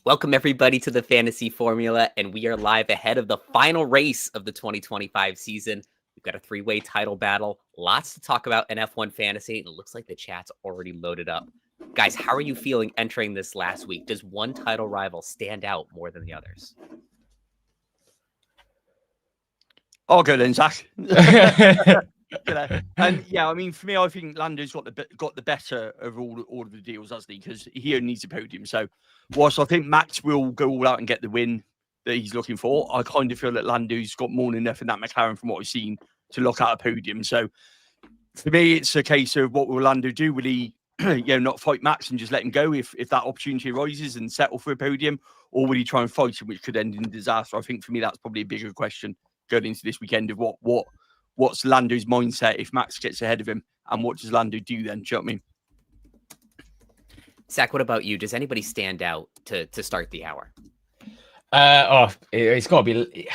Welcome, everybody, to the Fantasy Formula, and we are live ahead of the final race of the 2025 season. We've got a three-way title battle, lots to talk about in F1 Fantasy, and it looks like the chat's already loaded up. Guys, how are you feeling entering this last week? Does one title rival stand out more than the others? I'll go then, Zach. And yeah, I mean, for me, I think Lando's got the better of all of the deals, hasn't he? Because he only needs a podium. So, whilst I think Max will go all out and get the win that he's looking for, I kind of feel that Lando's got more than enough in that McLaren from what I've seen to lock out a podium. So, for me, it's a case of what will Lando do? Will he, not fight Max and just let him go if that opportunity arises and settle for a podium, or will he try and fight him, which could end in disaster? I think for me, that's probably a bigger question going into this weekend of what's Lando's mindset if Max gets ahead of him, and what does Lando do then? Do you know what I mean? Zach, what about you? Does anybody stand out to start the hour? It's got to be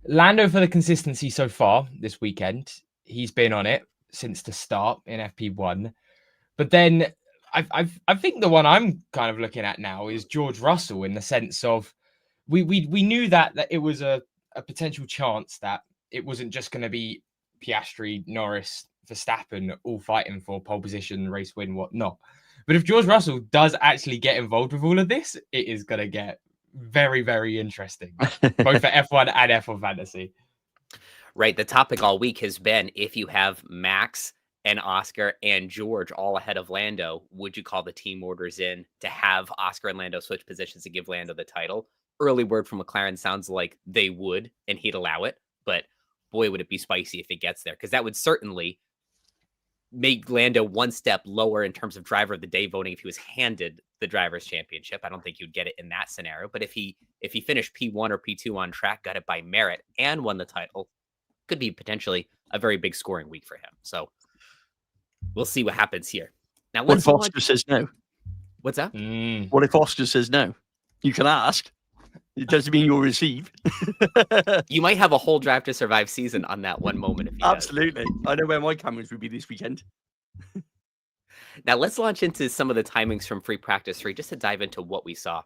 Lando for the consistency so far this weekend. He's been on it since the start in FP1. But then I think the one I'm kind of looking at now is George Russell, in the sense of we knew that it was a potential chance that it wasn't just going to be Piastri, Norris, Verstappen all fighting for pole position, race win, whatnot. But if George Russell does actually get involved with all of this, it is going to get very, very interesting, both for F1 and F1 Fantasy. Right. The topic all week has been, if you have Max and Oscar and George all ahead of Lando, would you call the team orders in to have Oscar and Lando switch positions to give Lando the title? Early word from McLaren sounds like they would, and he'd allow it. But boy, would it be spicy if it gets there, because that would certainly make Lando one step lower in terms of driver of the day voting if he was handed the driver's championship. I don't think you'd get it in that scenario. But if he finished P1 or P2 on track, got it by merit, and won the title, could be potentially a very big scoring week for him. So we'll see what happens here. Now, what if Oscar says no? What's that? What if Oscar says no? You can ask. It doesn't mean you'll receive. You might have a whole Drive to Survive season on that one moment. If he Absolutely. Does. I know where my cameras would be this weekend. Now, let's launch into some of the timings from Free Practice 3, just to dive into what we saw.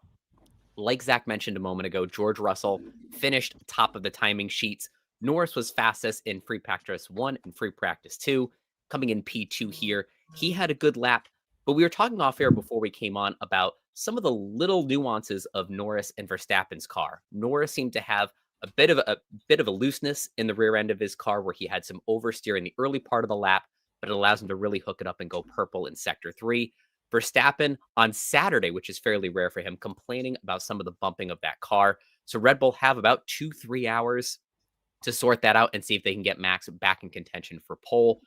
Like Zach mentioned a moment ago, George Russell finished top of the timing sheets. Norris was fastest in Free Practice 1 and Free Practice 2, coming in P2 here. He had a good lap, but we were talking off air before we came on about some of the little nuances of Norris and Verstappen's car. Norris seemed to have a bit of a looseness in the rear end of his car, where he had some oversteer in the early part of the lap, but it allows him to really hook it up and go purple in Sector 3. Verstappen on Saturday, which is fairly rare for him, complaining about some of the bumping of that car. So Red Bull have about 2-3 hours to sort that out and see if they can get Max back in contention for pole.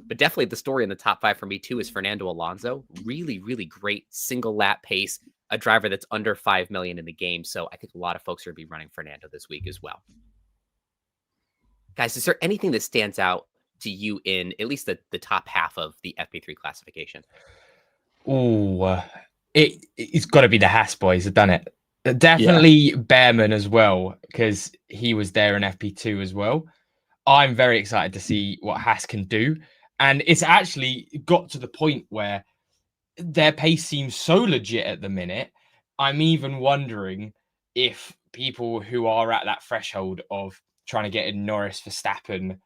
But definitely the story in the top 5 for me too is Fernando Alonso. Really, really great single lap pace, a driver that's under 5 million in the game. So I think a lot of folks are going to be running Fernando this week as well. Guys, is there anything that stands out to you in at least the top half of the FP3 classification? It's got to be the Haas boys have done it. Definitely Behrman as well, because he was there in FP2 as well. I'm very excited to see what Haas can do. And it's actually got to the point where their pace seems so legit at the minute. I'm even wondering if people who are at that threshold of trying to get in Norris, Verstappen,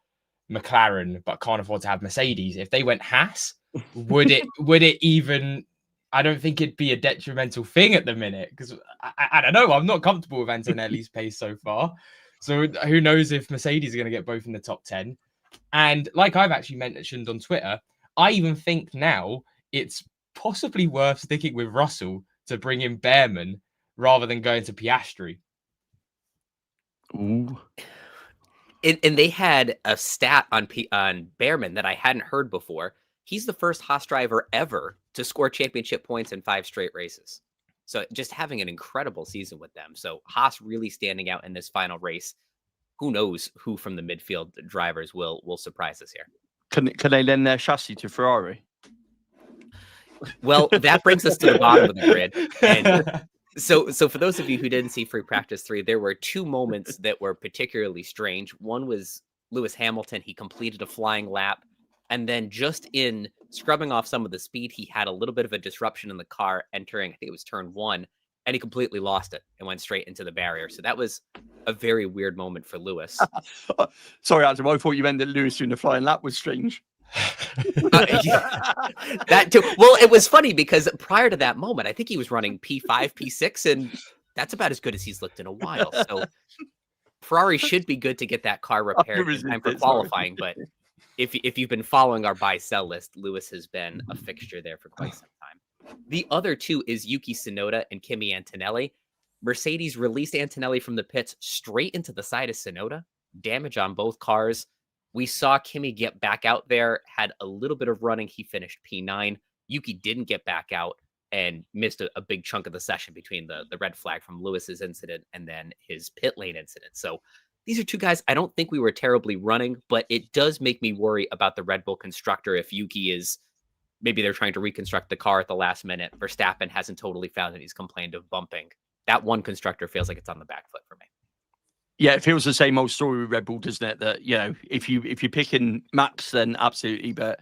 McLaren, but can't afford to have Mercedes, if they went Haas, would it even... I don't think it'd be a detrimental thing at the minute, because I don't know. I'm not comfortable with Antonelli's pace so far. So who knows if Mercedes are going to get both in the top 10. And like I've actually mentioned on Twitter, I even think now it's possibly worth sticking with Russell to bring in Behrman rather than going to Piastri. Ooh. And they had a stat on Behrman that I hadn't heard before. He's the first Haas driver ever to score championship points in 5 straight races. So just having an incredible season with them. So Haas really standing out in this final race. Who knows who from the midfield drivers will surprise us here. Can they lend their chassis to Ferrari? Well, that brings us to the bottom of the grid. And so for those of you who didn't see Free Practice 3, there were 2 moments that were particularly strange. One was Lewis Hamilton. He completed a flying lap. And then just in scrubbing off some of the speed, he had a little bit of a disruption in the car entering, I think it was turn 1. and he completely lost it and went straight into the barrier. So that was a very weird moment for Lewis. Sorry, Adam, I thought you meant that Lewis doing the flying lap was strange. That too. Well, it was funny because prior to that moment, I think he was running P5, P6, and that's about as good as he's looked in a while. So Ferrari should be good to get that car repaired in time for qualifying. But if you've been following our buy-sell list, Lewis has been a fixture there for quite some time. The other two is Yuki Tsunoda and Kimi Antonelli. Mercedes released Antonelli from the pits straight into the side of Tsunoda. Damage on both cars. We saw Kimi get back out there, had a little bit of running. He finished P9. Yuki didn't get back out and missed a big chunk of the session between the red flag from Lewis's incident and then his pit lane incident. So these are two guys I don't think we were terribly running, but it does make me worry about the Red Bull constructor if Yuki is, maybe they're trying to reconstruct the car at the last minute. Verstappen hasn't totally found it. He's complained of bumping. That one constructor feels like it's on the back foot for me. Yeah, it feels the same old story with Red Bull, doesn't it? That, you know, if you're picking Max, then absolutely. But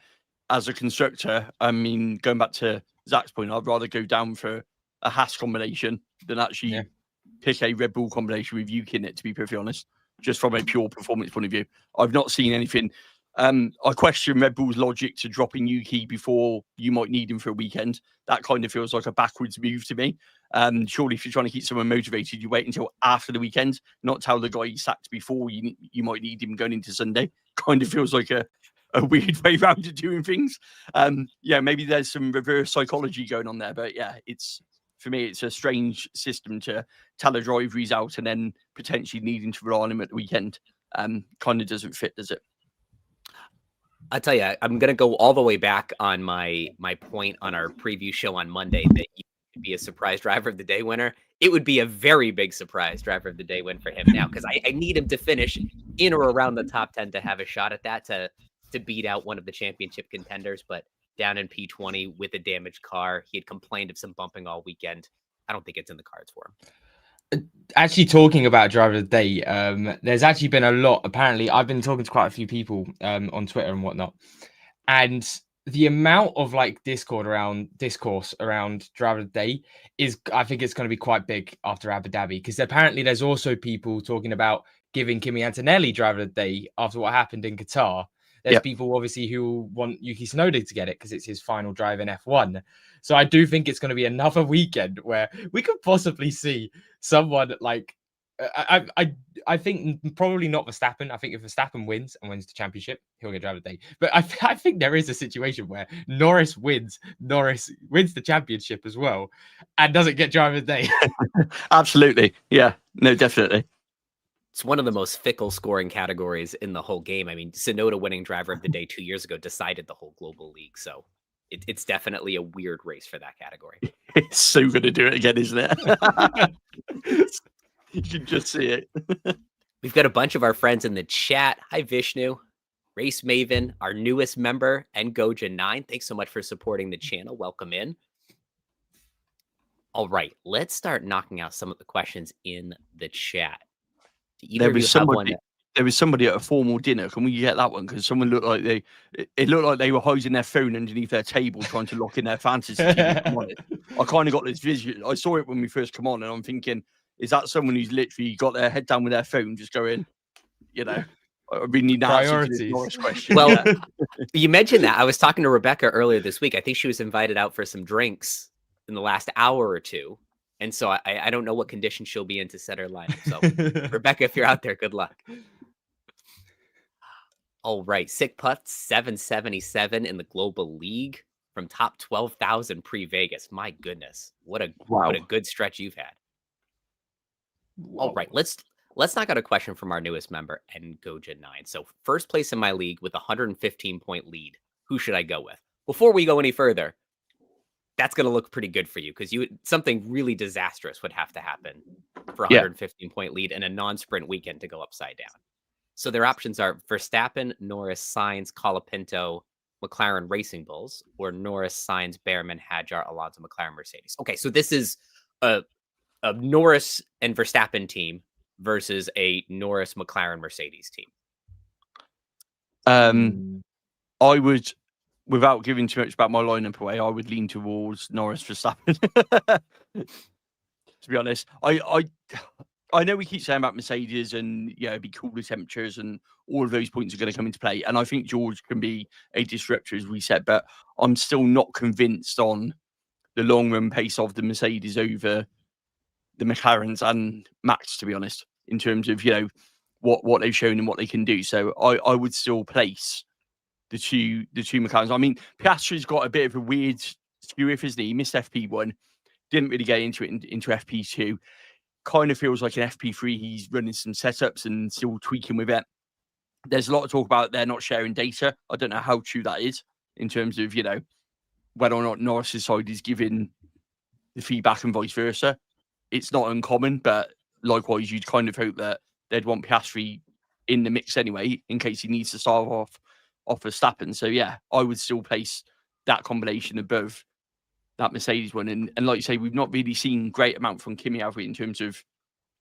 as a constructor, I mean, going back to Zach's point, I'd rather go down for a Haas combination than actually pick a Red Bull combination with Yuki in it, to be perfectly honest, just from a pure performance point of view. I've not seen anything. I question Red Bull's logic to dropping Yuki before you might need him for a weekend. That kind of feels like a backwards move to me. Surely if you're trying to keep someone motivated, you wait until after the weekend, not tell the guy you sacked before you might need him going into Sunday. Kind of feels like a weird way around to doing things. Yeah, maybe there's some reverse psychology going on there, but yeah, for me, it's a strange system to tell a driver he's out and then potentially needing to rely on him at the weekend. Kind of doesn't fit, does it? I'll tell you, I'm going to go all the way back on my point on our preview show on Monday that you could be a surprise driver of the day winner. It would be a very big surprise driver of the day win for him now, because I need him to finish in or around the top 10 to have a shot at that, to beat out one of the championship contenders. But down in P20 with a damaged car, he had complained of some bumping all weekend. I don't think it's in the cards for him. Actually, talking about driver of the day, there's actually been a lot. Apparently, I've been talking to quite a few people on Twitter and whatnot, and the amount of like discourse around driver of the day is, I think it's going to be quite big after Abu Dhabi, because apparently there's also people talking about giving Kimi Antonelli driver of the day after what happened in Qatar. There's people obviously who want Yuki Tsunoda to get it because it's his final drive in F1. So I do think it's going to be another weekend where we could possibly see someone like, I think probably not Verstappen. I think if Verstappen wins and wins the championship, he'll get driver of the day. But I think there is a situation where Norris wins the championship as well and doesn't get driver of the day. Absolutely. Yeah, no, definitely. It's one of the most fickle scoring categories in the whole game. I mean, Tsunoda winning driver of the day 2 years ago decided the whole global league. So it's definitely a weird race for that category. It's so going to do it again, isn't it? You can just see it. We've got a bunch of our friends in the chat. Hi, Vishnu, Race Maven, our newest member, and Goja9. Thanks so much for supporting the channel. Welcome in. All right, let's start knocking out some of the questions in the chat. There was somebody at a formal dinner. Can we get that one? Because someone looked like it looked like they were hiding their phone underneath their table trying to lock in their fantasy team. I kind of got this vision. I saw it when we first come on, and I'm thinking, is that someone who's literally got their head down with their phone, just going, you know, I really need to answer this Norris question. Well, you mentioned that. I was talking to Rebecca earlier this week. I think she was invited out for some drinks in the last hour or two. And so I don't know what condition she'll be in to set her lineup. So, Rebecca, if you're out there, good luck. All right. Sick Putt 777 in the Global League from top 12,000 pre-Vegas. My goodness. What a good stretch you've had. All right. Let's knock out a question from our newest member, and Goja9. So first place in my league with a 115-point lead. Who should I go with? Before we go any further, that's going to look pretty good for you, because something really disastrous would have to happen for a 115-point lead and a non-sprint weekend to go upside down. So their options are Verstappen, Norris, Sainz, Colapinto, McLaren Racing Bulls, or Norris, Sainz, Behrman, Hadjar, Alonso, McLaren, Mercedes. Okay, so this is a Norris and Verstappen team versus a Norris, McLaren, Mercedes team. I would, without giving too much about my lineup away, I would lean towards Norris Verstappen. to be honest. I know we keep saying about Mercedes and it'd be cooler temperatures and all of those points are going to come into play. And I think George can be a disruptor, as we said, but I'm still not convinced on the long run pace of the Mercedes over the McLarens and Max, to be honest, in terms of, what they've shown and what they can do. So I would still place the two McLarens. I mean, Piastri's got a bit of a weird skew, isn't he? He missed FP1, didn't really get into it into FP2. Kind of feels like an FP3. He's running some setups and still tweaking with it. There's a lot of talk about they're not sharing data. I don't know how true that is in terms of, whether or not Norris's side is giving the feedback and vice versa. It's not uncommon, but likewise, you'd kind of hope that they'd want Piastri in the mix anyway, in case he needs to start off Verstappen. So yeah, I would still place that combination above that Mercedes one. And like you say, we've not really seen great amount from Kimi, have we, in terms of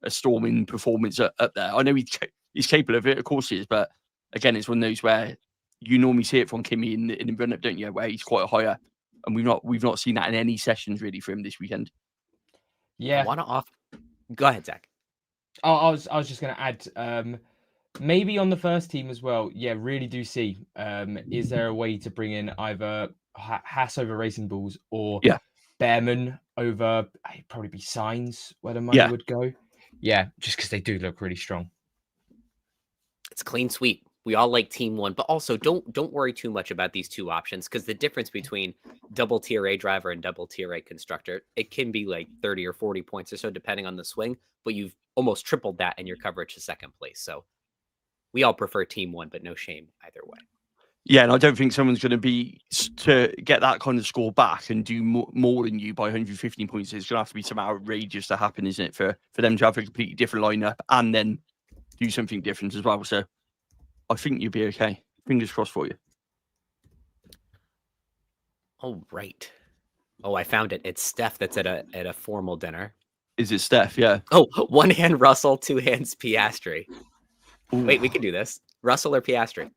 a storming performance up there. I know he's capable of it, of course he is, but again, it's one of those where you normally see it from Kimi in the run-up, don't you, where he's quite higher. And we've not seen that in any sessions really for him this weekend. Yeah. Go ahead, Zach. I was just going to add, maybe on the first team as well. Yeah, really do see. Is there a way to bring in either Haas over Racing Bulls or Behrman over? It'd probably be Sainz where the money would go. Yeah, just because they do look really strong. It's a clean sweep. We all like Team One, but also don't worry too much about these two options, because the difference between double tier A driver and double tier A constructor, it can be like 30 or 40 points or so, depending on the swing, but you've almost tripled that in your coverage to second place. So we all prefer Team One, but no shame either way. Yeah, and I don't think someone's going to be to get that kind of score back and do more than you by 115 points. It's going to have to be something outrageous to happen, isn't it, for them to have a completely different lineup and then do something different as well. So I think you'll be okay. Fingers crossed for you. Oh, right. Oh, I found it. It's Steph that's at a formal dinner. Is it Steph? Yeah. Oh, one hand Russell, two hands Piastri. Ooh. Wait, we can do this. Russell or Piastri?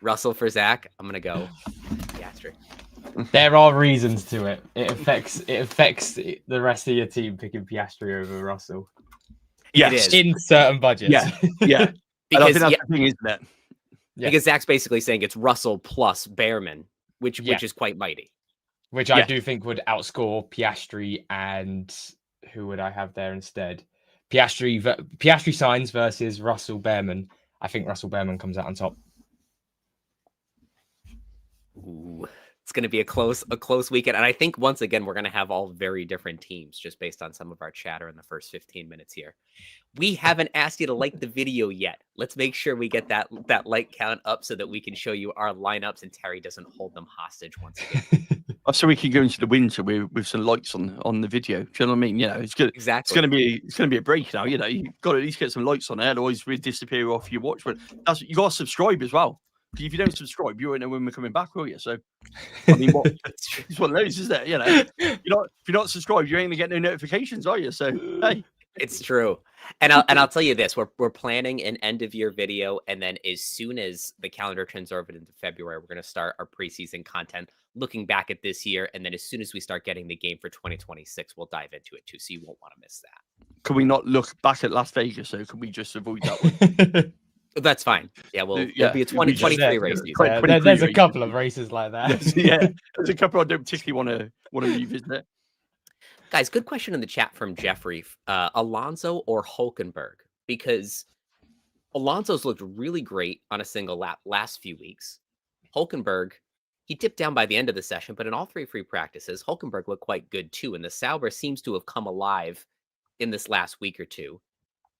Russell for Zach. I'm gonna go Piastri. There are reasons to it. It affects the rest of your team picking Piastri over Russell. Yes, in certain budgets. Yeah. Because I think that's the thing, isn't it? Yeah. Because Zach's basically saying it's Russell plus Behrman, which is quite mighty. Which I do think would outscore Piastri, and who would I have there instead? Piastri Sainz versus Russell Behrman. I think Russell Behrman comes out on top. Ooh, it's going to be a close weekend. And I think once again, we're going to have all very different teams just based on some of our chatter in the first 15 minutes here. We haven't asked you to like the video yet. Let's make sure we get that like count up so that we can show you our lineups and Terry doesn't hold them hostage once again. So we can go into the winter with some lights on the video. Do you know what I mean? It's good. Exactly. It's going to be a break now. You've got to at least get some lights on there. Otherwise, we disappear off your watch. But you got to subscribe as well. If you don't subscribe, you won't know when we're coming back, will you? So, I mean, it's one of those, isn't it? If you're not subscribed, you ain't gonna get no notifications, are you? So, hey, it's true. And I'll tell you this: we're planning an end of year video, and then as soon as the calendar turns over into February, we're gonna start our preseason content, looking back at this year, and then as soon as we start getting the game for 2026, we'll dive into it too. So you won't want to miss that. Can we not look back at Las Vegas? So can we just avoid that one? That's fine. Yeah, well, it'll be a 2023 race. There's a couple of races like that. There's a couple I don't particularly want to revisit it. Guys, good question in the chat from Jeffrey. Alonso or Hülkenberg? Because Alonso's looked really great on a single lap last few weeks. Hülkenberg, he dipped down by the end of the session, but in all three free practices, Hülkenberg looked quite good too. And the Sauber seems to have come alive in this last week or two.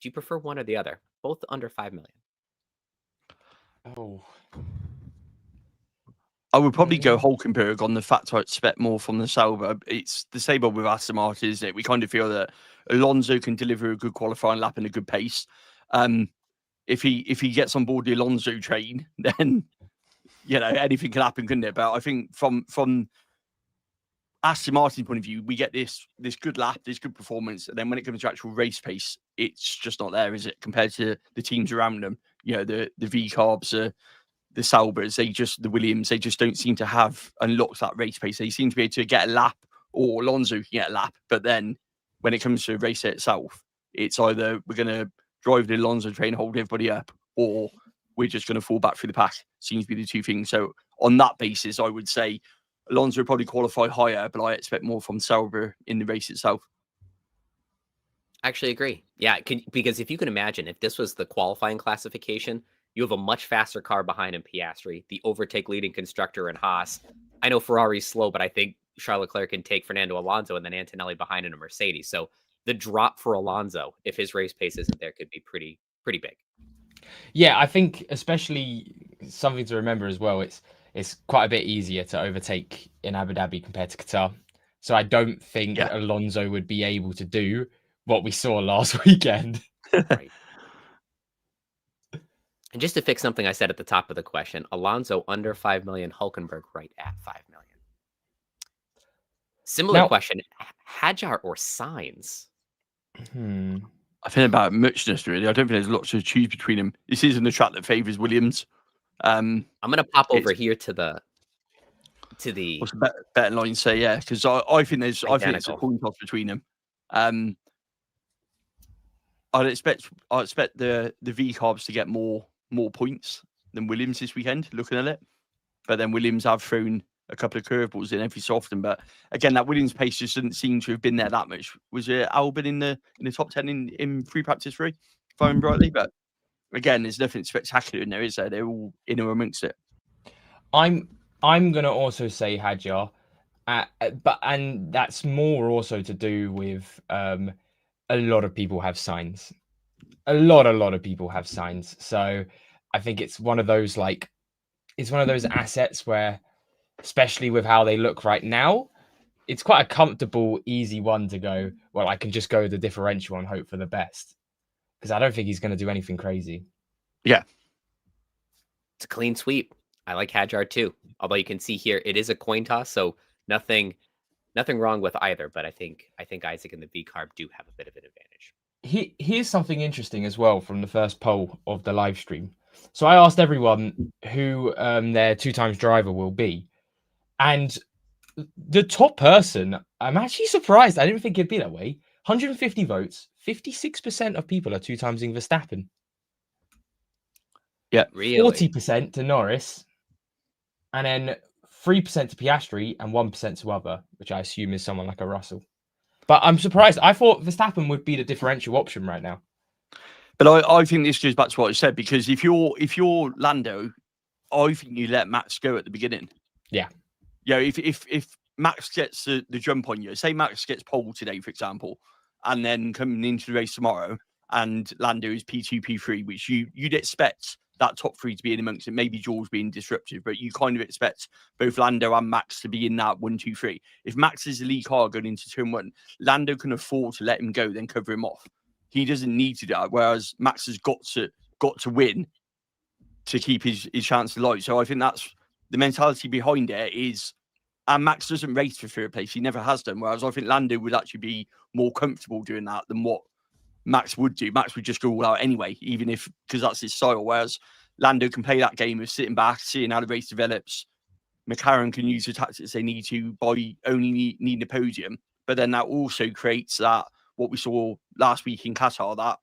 Do you prefer one or the other? Both under 5 million. Oh, I would probably go Hülkenberg on the fact I expect more from the Sauber. It's the same with Aston Martin, isn't it? We kind of feel that Alonso can deliver a good qualifying lap and a good pace. If he gets on board the Alonso train, then anything can happen, couldn't it? But I think from Aston Martin's point of view, we get this good lap, this good performance, and then when it comes to actual race pace, it's just not there, is it? Compared to the teams around them, the V-Carbs, the Saubers, the Williams, they just don't seem to have unlocked that race pace. They seem to be able to get a lap or Alonso can get a lap. But then when it comes to the race itself, it's either we're going to drive the Alonso train, hold everybody up, or we're just going to fall back through the pack. Seems to be the two things. So on that basis, I would say Alonso would probably qualify higher, but I expect more from Sauber in the race itself. I actually agree. Yeah, because if you can imagine, if this was the qualifying classification, you have a much faster car behind in Piastri, the overtake leading constructor in Haas. I know Ferrari's slow, but I think Charles Leclerc can take Fernando Alonso and then Antonelli behind in a Mercedes. So the drop for Alonso, if his race pace isn't there, could be pretty big. Yeah, I think especially something to remember as well. It's quite a bit easier to overtake in Abu Dhabi compared to Qatar. So I don't think Alonso would be able to do what we saw last weekend. Right. And just to fix something I said at the top of the question, Alonso under 5 million, Hülkenberg right at 5 million. Similar question, Hadjar or Sainz? I think about muchness, really. I don't think there's lots to choose between them. This isn't the track that favours Williams. I'm going to pop over here to the. What's the better line say? Yeah, because I think there's identical. I think it's a coin toss between them. I'd expect the V carbs to get more points than Williams this weekend. Looking at it, but then Williams have thrown a couple of curveballs in every so often. But again, that Williams pace just didn't seem to have been there that much. Was it Albon in the top 10 in free practice 3, if I remember rightly? But again, there's nothing spectacular in there, is there? They're all in or amongst it. I'm gonna also say Hadjar, and that's more also to do with a lot of people have signs. A lot of people have signs. So I think it's one of those assets where, especially with how they look right now, it's quite a comfortable, easy one to go, well, I can just go the differential and hope for the best. Because I don't think he's going to do anything crazy. Yeah. It's a clean sweep. I like Hadjar too. Although you can see here, it is a coin toss, so nothing wrong with either. But I think Isaac and the V-Carb do have a bit of an advantage. Here's something interesting as well from the first poll of the live stream. So I asked everyone who their 2 times driver will be. And the top person, I'm actually surprised. I didn't think it'd be that way. 150 votes, 56% of people are 2 times in Verstappen. Yeah, really. 40% to Norris, and then 3% to Piastri and 1% to other, which I assume is someone like a Russell. But I'm surprised. I thought Verstappen would be the differential option right now. But I think this goes back to what I said, because if you're Lando, I think you let Max go at the beginning. Yeah. Yeah, if Max gets the jump on you, say Max gets pole today, for example, and then coming into the race tomorrow, and Lando is P2, P3, which you'd expect that top 3 to be in amongst it, maybe George being disruptive, but you kind of expect both Lando and Max to be in that 1, 2, 3. If Max is the lead car going into turn 1, Lando can afford to let him go, then cover him off. He doesn't need to do that, whereas Max has got to win to keep his chance alive. So I think that's the mentality behind it is, and Max doesn't race for 3rd place. He never has done. Whereas I think Lando would actually be more comfortable doing that than what Max would do. Max would just go all out anyway, because that's his style. Whereas Lando can play that game of sitting back, seeing how the race develops. McLaren can use the tactics they need to by only needing a podium. But then that also creates that, what we saw last week in Qatar, that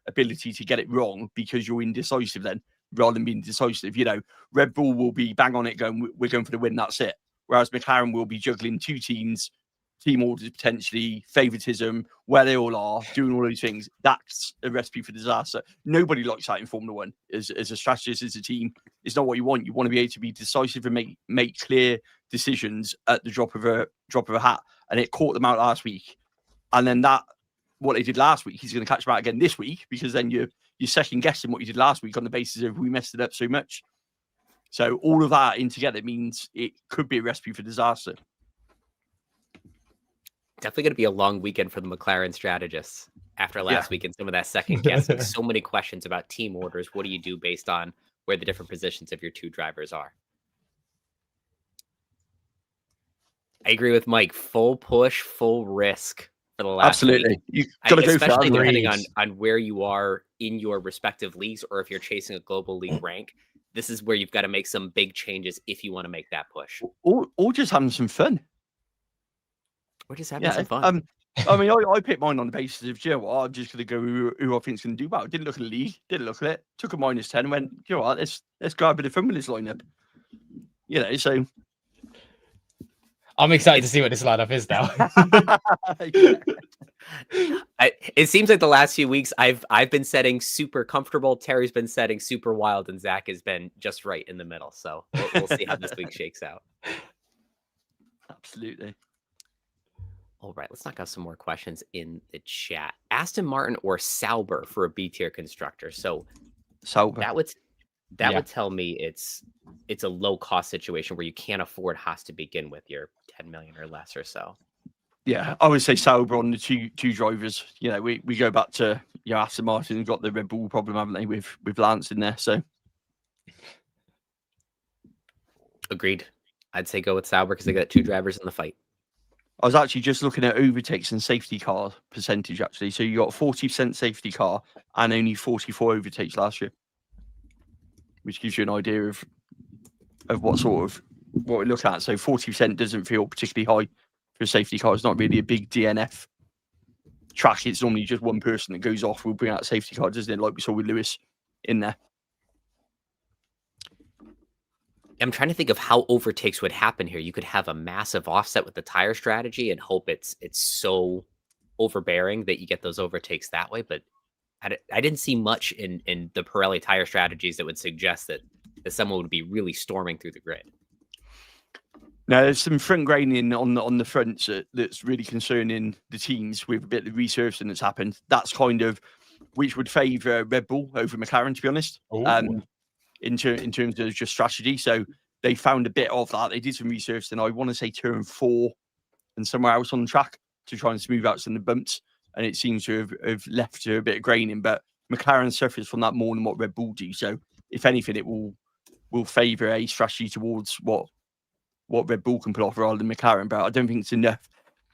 ability to get it wrong because you're indecisive then, rather than being decisive. You know, Red Bull will be bang on it going, we're going for the win, that's it. Whereas McLaren will be juggling 2 teams, team orders potentially, favouritism, where they all are, doing all those things. That's a recipe for disaster. Nobody likes that in Formula 1. As a strategist, as a team, it's not what you want. You want to be able to be decisive and make clear decisions at the drop of a hat. And it caught them out last week. And then what they did last week, he's going to catch them out again this week, because then you're second guessing what you did last week on the basis of we messed it up so much. So all of that in together means it could be a recipe for disaster. Definitely going to be a long weekend for the McLaren strategists after last week and some of that second guessing. So many questions about team orders. What do you do based on where the different positions of your 2 drivers are? I agree with Mike. Full push, full risk for the last Absolutely. week. You've got to go especially for depending on where you are in your respective leagues, or if you're chasing a global league rank. This is where you've got to make some big changes if you want to make that push. Or just having some fun. We're just having Yeah. some fun. I mean, I picked mine on the basis of, you know what, I'm just going to go who I think's going to do well. Didn't look at the league, didn't look at it. Took a -10 and went, you know what, let's grab a bit of fun with this lineup. You know, so I'm excited to see what this lineup is now. It seems like the last few weeks I've been setting super comfortable. Terry's been setting super wild, and Zach has been just right in the middle. So we'll see how this week shakes out. Absolutely. All right, let's knock out some more questions in the chat. Aston Martin or Sauber for a B tier constructor? So Sauber. that would tell me it's a low cost situation where you can't afford Haas to begin with. You're 10 million or less or so. Yeah, I would say Sauber on the two drivers. You know, we go back to Aston Martin got the Red Bull problem, haven't they, with Lance in there? So Agreed. I'd say go with Sauber because they got 2 drivers in the fight. I was actually just looking at overtakes and safety car percentage, actually. So you got 40% safety car and only 44 overtakes last year, which gives you an idea of what we look at. So 40% doesn't feel particularly high for a safety car. It's not really a big DNF track. It's normally just one person that goes off will bring out a safety car, doesn't it? Like we saw with Lewis in there. I'm trying to think of how overtakes would happen here. You could have a massive offset with the tire strategy and hope it's so overbearing that you get those overtakes that way. But I didn't see much in the Pirelli tire strategies that would suggest that someone would be really storming through the grid. Now, there's some front graining on the fronts that's really concerning the teams with a bit of resurfacing that's happened. That's kind of which would favour Red Bull over McLaren, to be honest. In terms of just strategy. So they found a bit of that. They did some research, and I want to say turn 4 and somewhere else on the track to try and smooth out some of the bumps. And it seems to have left a bit of graining. But McLaren suffers from that more than what Red Bull do. So if anything, it will favour a strategy towards what Red Bull can put off rather than McLaren. But I don't think it's enough.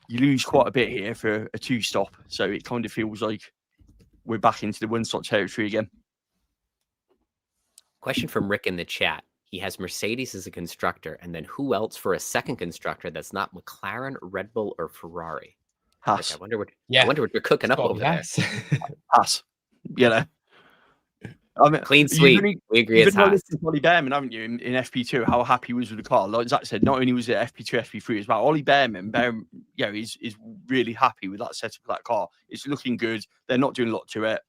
You lose quite a bit here for a 2-stop. So it kind of feels like we're back into the 1-stop territory again. Question from Rick in the chat. He has Mercedes as a constructor, and then who else for a second constructor that's not McLaren, Red Bull, or Ferrari? Haas. Like, I wonder what you're cooking up over there. Haas. You know. I mean, clean sweep. We agree it's Haas. Ollie Behrman, haven't you, in FP2, how happy he was with the car. Like Zach said, not only was it FP2, FP3 as well. Ollie Behrman, you know, is really happy with that setup of that car. It's looking good. They're not doing a lot to it.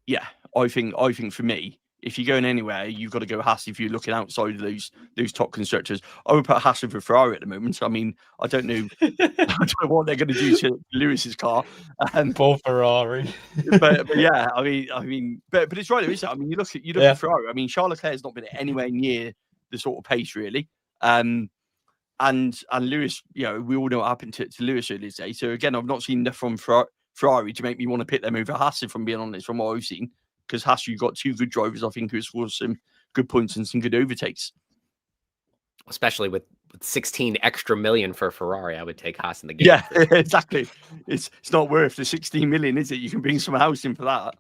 Yeah, I think for me, if you're going anywhere, you've got to go Haas if you're looking outside of those top constructors. I would put Haas over Ferrari at the moment. I mean, I don't know, what they're going to do to Lewis's car. Poor Ferrari. but yeah, I mean, but it's right, isn't it? I mean, you look at Ferrari. I mean, Charles Leclerc's not been anywhere near the sort of pace really. And Lewis, you know, we all know what happened to Lewis earlier today. So again, I've not seen enough from Ferrari to make me want to pick them over Haas, if I'm being honest, from what I've seen. Because Haas, you've got 2 good drivers, I think, who scored some good points and some good overtakes. Especially with 16 extra million for Ferrari, I would take Haas in the game. Yeah, exactly. It's not worth the 16 million, is it? You can bring someone else in for that.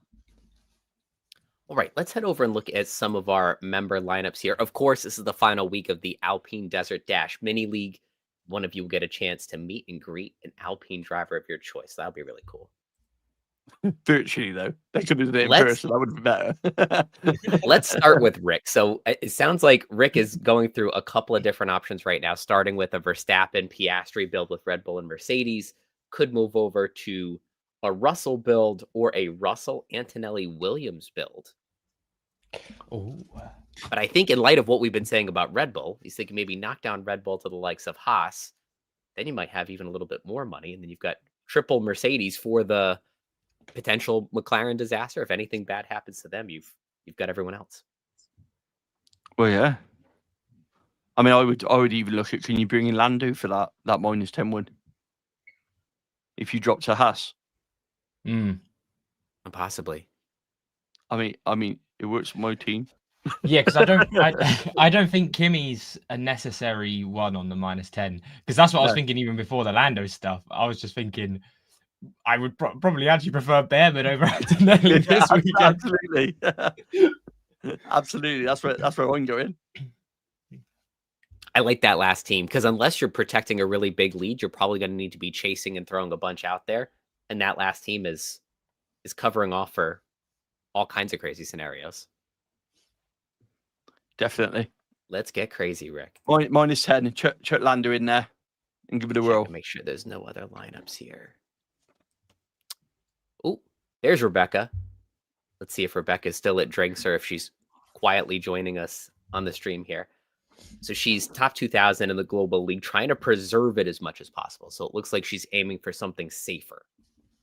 All right, let's head over and look at some of our member lineups here. Of course, this is the final week of the Alpine Desert Dash Mini League. One of you will get a chance to meet and greet an Alpine driver of your choice. That'll be really cool. Virtually, though. They could have done it in person. That would be better. Let's start with Rick. So it sounds like Rick is going through a couple of different options right now, starting with a Verstappen Piastri build with Red Bull and Mercedes. Could move over to a Russell build or a Russell Antonelli Williams build. Oh. But I think in light of what we've been saying about Red Bull, he's thinking maybe knock down Red Bull to the likes of Haas. Then you might have even a little bit more money. And then you've got triple Mercedes for the potential McLaren disaster. If anything bad happens to them, you've got everyone else. Well, yeah. I mean, I would even look at, can you bring in Lando for that -10 win? If you drop to Haas. Possibly. I mean, it works for my team. Yeah, because I don't think Kimi's a necessary one on the -10. Because that's what I was thinking even before the Lando stuff. I was just thinking I would probably actually prefer Behrman over Antonelli this weekend. Absolutely. Absolutely. That's where I'm going. I like that last team because unless you're protecting a really big lead, you're probably going to need to be chasing and throwing a bunch out there. And that last team is covering off for all kinds of crazy scenarios. Definitely. Let's get crazy, Rick. -10. Chuck Lando in there and give it a Check whirl. to make sure there's no other lineups here. Oh, there's Rebecca. Let's see if Rebecca's still at drinks or if she's quietly joining us on the stream here. So she's top 2,000 in the global league, trying to preserve it as much as possible. So it looks like she's aiming for something safer.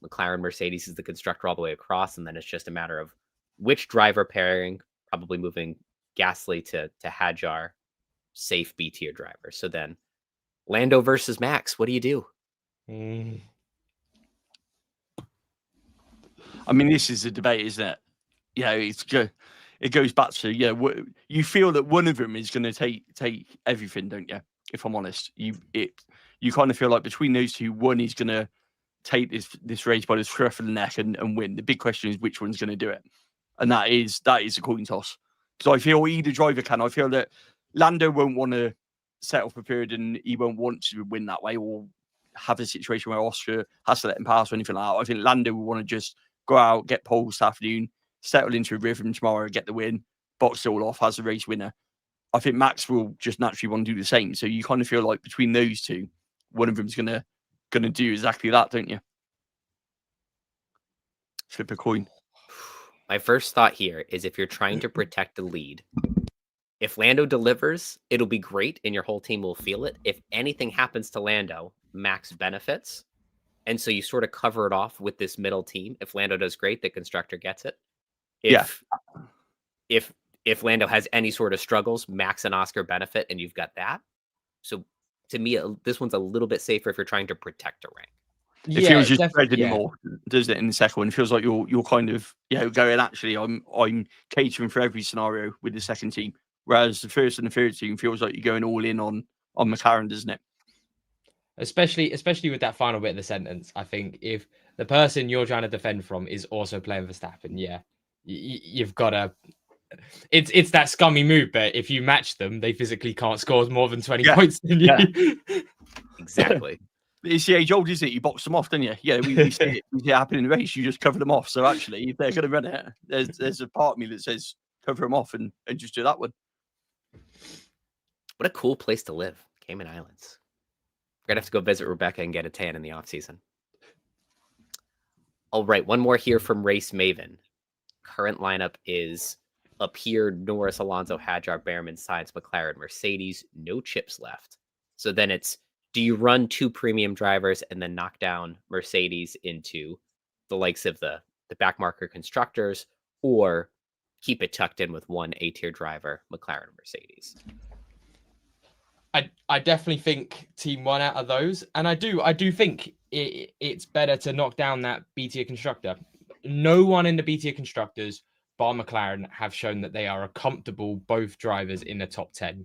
McLaren Mercedes is the constructor all the way across, and then it's just a matter of which driver pairing, probably moving Gasly to Hadjar, safe B tier driver. So then Lando versus Max, what do you do? I mean, this is a debate, isn't it? Yeah, it's good. It goes back to you feel that one of them is going to take everything, don't you? If I'm honest, you kind of feel like between those two, one is going to take this race by the scruff of the neck and win. The big question is which one's going to do it, and that is a coin toss. Because I feel either driver can. I feel that Lando won't want to set up a period and he won't want to win that way or have a situation where Austria has to let him pass or anything like that. I think Lando will want to just go out, get pole this afternoon, settle into a rhythm tomorrow, get the win, box it all off as a race winner. I think Max will just naturally want to do the same. So you kind of feel like between those two, one of them's gonna do exactly that, don't you? Flip a coin. My first thought here is if you're trying to protect the lead, if Lando delivers, it'll be great and your whole team will feel it. If anything happens to Lando, Max benefits. And so you sort of cover it off with this middle team. If Lando does great, the constructor gets it. If Lando has any sort of struggles, Max and Oscar benefit, and you've got that. So to me, this one's a little bit safer if you're trying to protect a rank. It feels just spread anymore, doesn't it? In the second one, it feels like you're kind of going. Actually, I'm catering for every scenario with the second team, whereas the first and the third team feels like you're going all in on McLaren, doesn't it? Especially with that final bit of the sentence. I think if the person you're trying to defend from is also playing Verstappen, you've got to. It's that scummy move, but if you match them, they physically can't score more than 20 points than you. Yeah. Exactly. It's the age old, isn't it? You box them off, don't you? Yeah, we see it happen in the race. You just cover them off. So actually, if they're going to run it, there's a part of me that says cover them off and just do that one. What a cool place to live, Cayman Islands. We're going to have to go visit Rebecca and get a tan in the off season. All right, one more here from Race Maven. Current lineup is up here: Norris, Alonso, Hadjar, Behrman, Sainz, McLaren, Mercedes. No chips left. So then it's, do you run 2 premium drivers and then knock down Mercedes into the likes of the backmarker constructors, or keep it tucked in with 1 A-tier driver, McLaren and Mercedes? I definitely think team 1 out of those, and I do think it's better to knock down that B-tier constructor. No one in the B-tier constructors, bar McLaren, have shown that they are a comfortable both drivers in the top 10.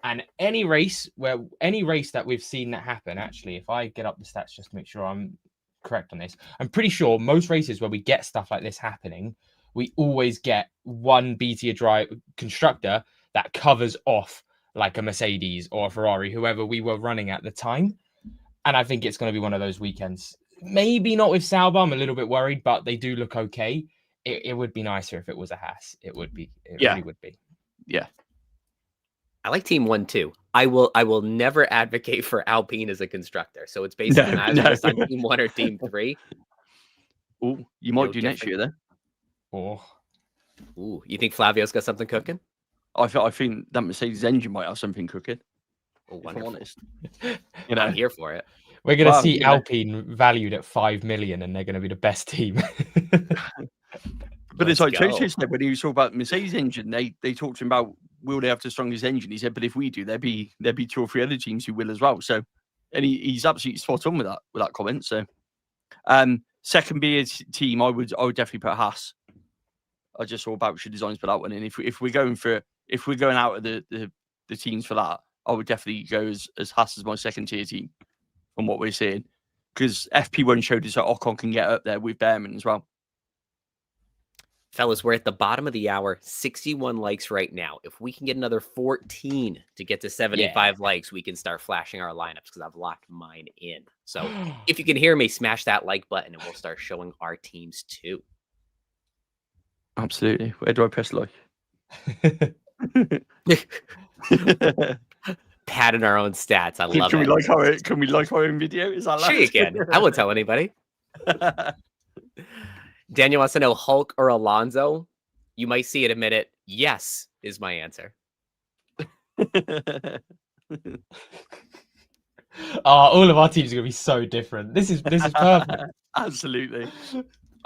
And any race that we've seen that happen, actually, if I get up the stats just to make sure I'm correct on this, I'm pretty sure most races where we get stuff like this happening, we always get 1 B-tier drive constructor that covers off like a Mercedes or a Ferrari, whoever we were running at the time. And I think it's going to be one of those weekends. Maybe not with Sauber. I'm a little bit worried, but they do look okay. It would be nicer if it was a Haas. It would be. It really would be. Yeah. I like team 1 too. I will never advocate for Alpine as a constructor. So it's basically either on team 1 or team 3. Oh, you might do next year then. Oh. Ooh, you think Flavio's got something cooking? I think that Mercedes engine might have something cooking. Oh, if I'm honest. I'm here for it. We're going to see Alpine valued at 5 million, and they're going to be the best team. But it's like Toto said when he was talking about Mercedes engine, they talked to him about, will they have the strongest engine? He said, but if we do, there'd be 2 or 3 other teams who will as well. So, and he's absolutely spot on with that comment. So, second B team, I would definitely put Haas. I just saw Boucher Designs put that one in. If we're going out of the teams for that, I would definitely go as Haas as my second tier team from what we're seeing, because FP1 showed us that Ocon can get up there with Behrman as well. Fellas, we're at the bottom of the hour, 61 likes right now. If we can get another 14 to get to 75 likes, we can start flashing our lineups because I've locked mine in. So if you can hear me, smash that like button and we'll start showing our teams too. Absolutely. Where do I press like? Patting our own stats. I love Can it. Can we like our own video? Is that Sure you can. I won't tell anybody. Daniel wants to know Hulk or Alonso. You might see it in a minute. Yes is my answer. All of our teams are going to be so different. This is perfect. Absolutely.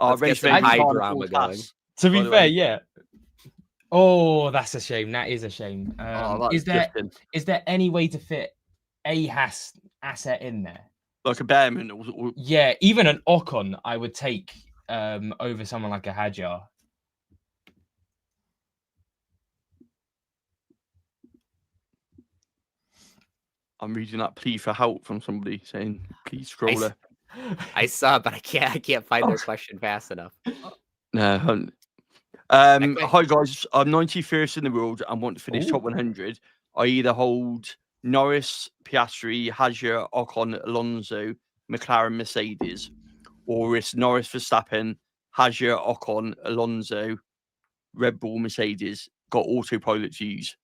Let's get some high drama going. To be fair, yeah. Oh, that's a shame. That is a shame. Is there any way to fit a Haas asset in there? Like a Bearman? Or... Yeah, even an Ocon I would take over someone like a Hadjar. I'm reading that plea for help from somebody saying, please scroll it. I saw it, but I can't find their question fast enough. No. Hi guys, I'm 91st in the world and want to finish top 100. I either hold Norris, Piastri, Hadjar, Ocon, Alonso, McLaren, Mercedes, or it's Norris, Verstappen, Hadjar, Ocon, Alonso, Red Bull, Mercedes. Got autopilot to use.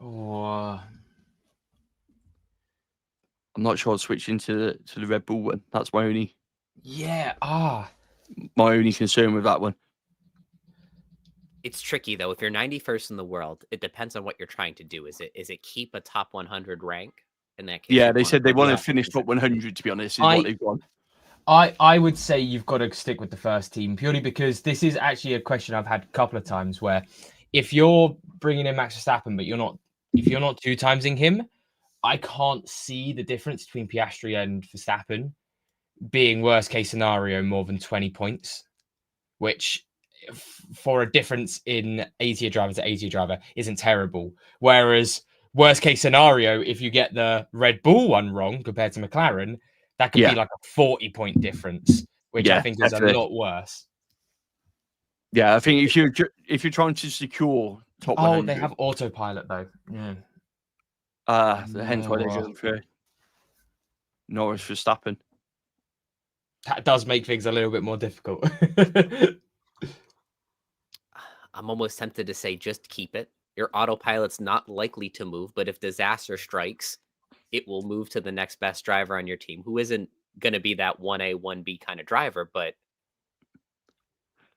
Oh, I'm not sure I'll switch into the Red Bull one. That's my only my only concern with that one. It's tricky though. If you're 91st in the world, it depends on what you're trying to do. Is it keep a top 100 rank? In that case, yeah, they said they want to finish top 100. To be honest, is what they've gone. I would say you've got to stick with the first team purely because this is actually a question I've had a couple of times where if you're bringing in Max Verstappen, but if you're not two timesing him, I can't see the difference between Piastri and Verstappen being worst case scenario more than 20 points, which for a difference in 80 driver to 80 driver isn't terrible. Whereas worst case scenario, if you get the Red Bull one wrong compared to McLaren, that could be like a 40-point difference, which I think is a lot worse. Yeah, I think if you're trying to secure top 100, they have autopilot though. Yeah. Hence why they're going for Norris Verstappen. That does make things a little bit more difficult. I'm almost tempted to say just keep it. Your autopilot's not likely to move, but if disaster strikes, it will move to the next best driver on your team, who isn't going to be that 1A, 1B kind of driver, but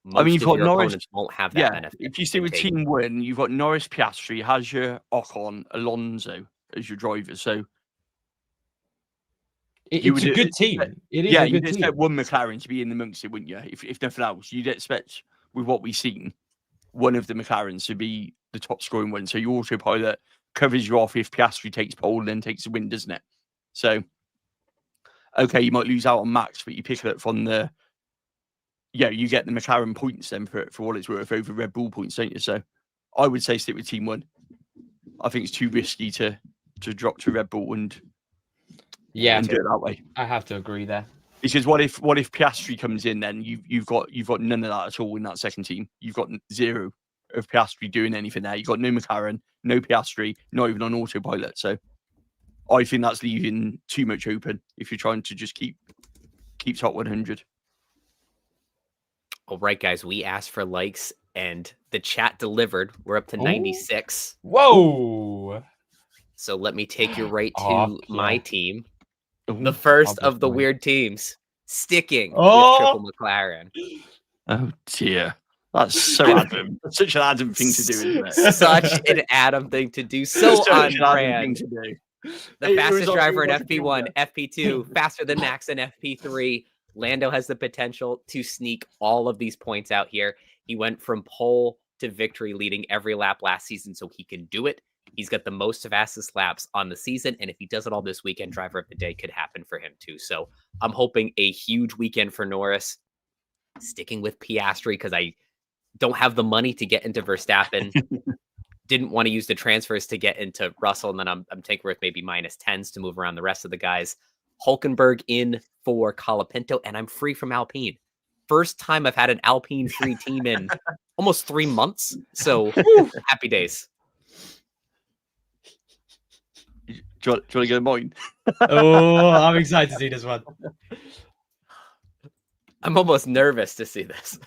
most of your opponents won't have that benefit. If you stay with Team Win, you've got Norris, Piastri, Hadjar, Ocon, Alonso as your drivers. So it's a good team. It is a good you'd team. expect one McLaren to be in the amongst it, wouldn't you? If nothing else, you'd expect, with what we've seen, one of the McLarens to be the top scoring one. So your autopilot covers you off if Piastri takes pole and then takes the win, doesn't it? So, okay, you might lose out on Max, but you pick it up from the... Yeah, you get the McLaren points then for what it's worth over Red Bull points, don't you? So I would say stick with Team 1. I think it's too risky to drop to Red Bull and do it that way. I have to agree there. Because what if Piastri comes in, then you've got none of that at all in that second team. You've got zero of Piastri doing anything there. You've got no McLaren, no Piastri, not even on autopilot. So I think that's leaving too much open if you're trying to just keep top 100. All right, guys, we asked for likes and the chat delivered. We're up to 96. Whoa! So let me take you right to my team. The first of the weird teams sticking with Triple McLaren. Oh dear. That's so Adam. That's such an Adam thing to do, isn't it? Such an Adam thing to do. So on brand. The fastest driver in FP1, FP2, faster than Max in FP3. Lando has the potential to sneak all of these points out here. He went from pole to victory, leading every lap last season, so he can do it. He's got the most fastest laps on the season, and if he does it all this weekend, driver of the day could happen for him too. So I'm hoping a huge weekend for Norris. Sticking with Piastri because I don't have the money to get into Verstappen. Didn't want to use the transfers to get into Russell, and then I'm taking with maybe -10s to move around the rest of the guys. Hulkenberg in for Colapinto, and I'm free from Alpine. first time I've had an Alpine free team in almost 3 months. So happy days. Do you want to go mine? Oh, I'm excited to see this one. I'm almost nervous to see this.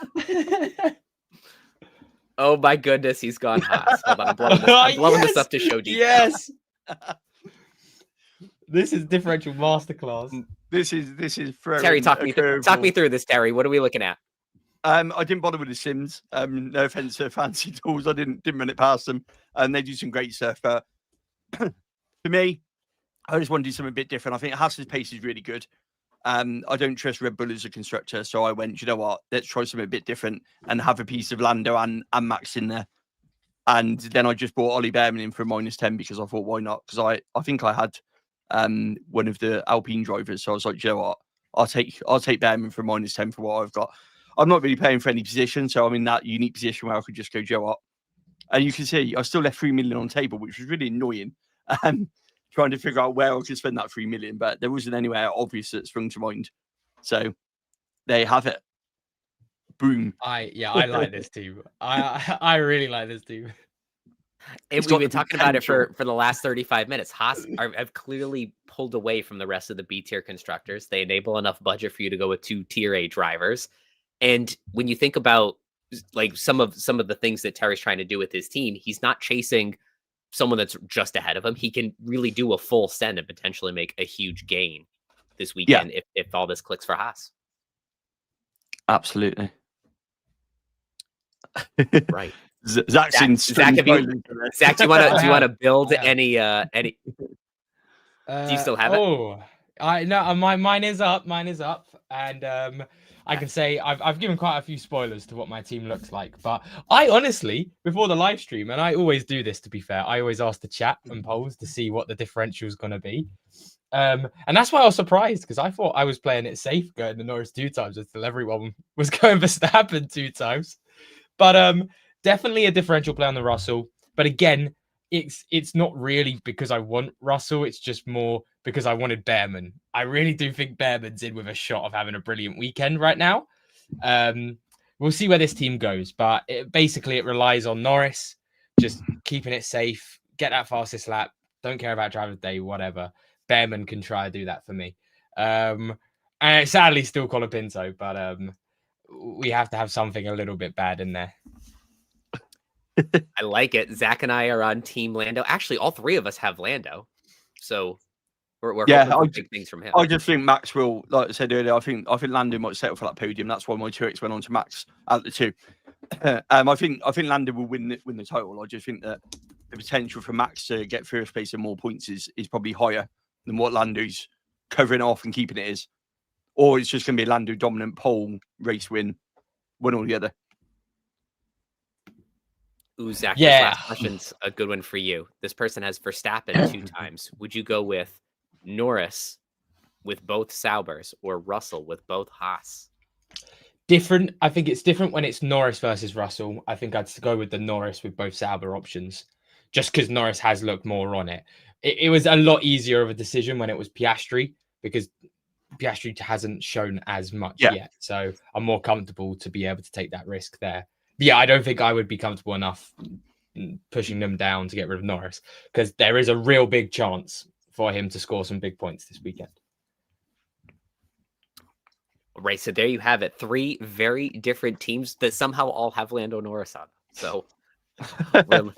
Oh my goodness, he's gone Haas. Hold on, I'm blowing this up to show deep. Yes. This is differential masterclass. This is Terry, talk me through this, Terry. What are we looking at? I didn't bother with the sims. No offense to fancy tools. I didn't run it past them. And they do some great stuff. But for me, I just want to do something a bit different. I think Haas's pace is really good. I don't trust Red Bull as a constructor. So I went, you know what? Let's try something a bit different and have a piece of Lando and Max in there. And then I just brought Ollie Behrman in for a -10 because I thought, why not? Because I think I had one of the Alpine drivers. So I was like, you know what? I'll take Behrman for a -10 for what I've got. I'm not really paying for any position. So I'm in that unique position where I could just go, Joe what? And you can see I still left 3 million on the table, which was really annoying. Trying to figure out where I could spend that 3 million, but there wasn't anywhere obvious that sprung to mind. So there you have it. Boom. I like this team. I really like this team. And we've been talking about it for the last 35 minutes. Haas have clearly pulled away from the rest of the B tier constructors. They enable enough budget for you to go with 2 tier A drivers. And when you think about like some of the things that Terry's trying to do with his team, he's not chasing someone that's just ahead of him. He can really do a full send and potentially make a huge gain this weekend if all this clicks for Haas. Absolutely. Right. Zach, do you want to build any do you still have it? Oh, mine is up. And I can say I've given quite a few spoilers to what my team looks like, but I honestly, before the live stream, and I always do this to be fair, I always ask the chat and polls to see what the differential is going to be. And that's why I was surprised, because I thought I was playing it safe going to Norris 2 times until everyone was going Verstappen 2 times. But definitely a differential play on the Russell. But again, it's not really because I want Russell. It's just more because I wanted Behrman. I really do think Behrman's in with a shot of having a brilliant weekend right now. We'll see where this team goes. But basically, it relies on Norris just keeping it safe, get that fastest lap, don't care about driver's day, whatever. Behrman can try to do that for me. And sadly, still Colapinto, but we have to have something a little bit bad in there. I like it. Zach and I are on Team Lando. Actually, all 3 of us have Lando, so we're hoping for big things from him. I just think Max will, like I said earlier, I think Lando might settle for that podium. That's why my 2x went on to Max out the 2. I think Lando will win the title. I just think that the potential for Max to get first place and more points is probably higher than what Lando's covering off and keeping it is, or it's just going to be a Lando dominant pole race win, one or the other. Ooh, Zach, this last question's a good one for you. This person has Verstappen 2 times. Would you go with Norris with both Saubers or Russell with both Haas? Different. I think it's different when it's Norris versus Russell. I think I'd go with the Norris with both Sauber options, just because Norris has looked more on it. It was a lot easier of a decision when it was Piastri, because Piastri hasn't shown as much yet. So I'm more comfortable to be able to take that risk there. Yeah, I don't think I would be comfortable enough pushing them down to get rid of Norris, because there is a real big chance for him to score some big points this weekend. Right, so there you have it. 3 very different teams that somehow all have Lando Norris on. So we're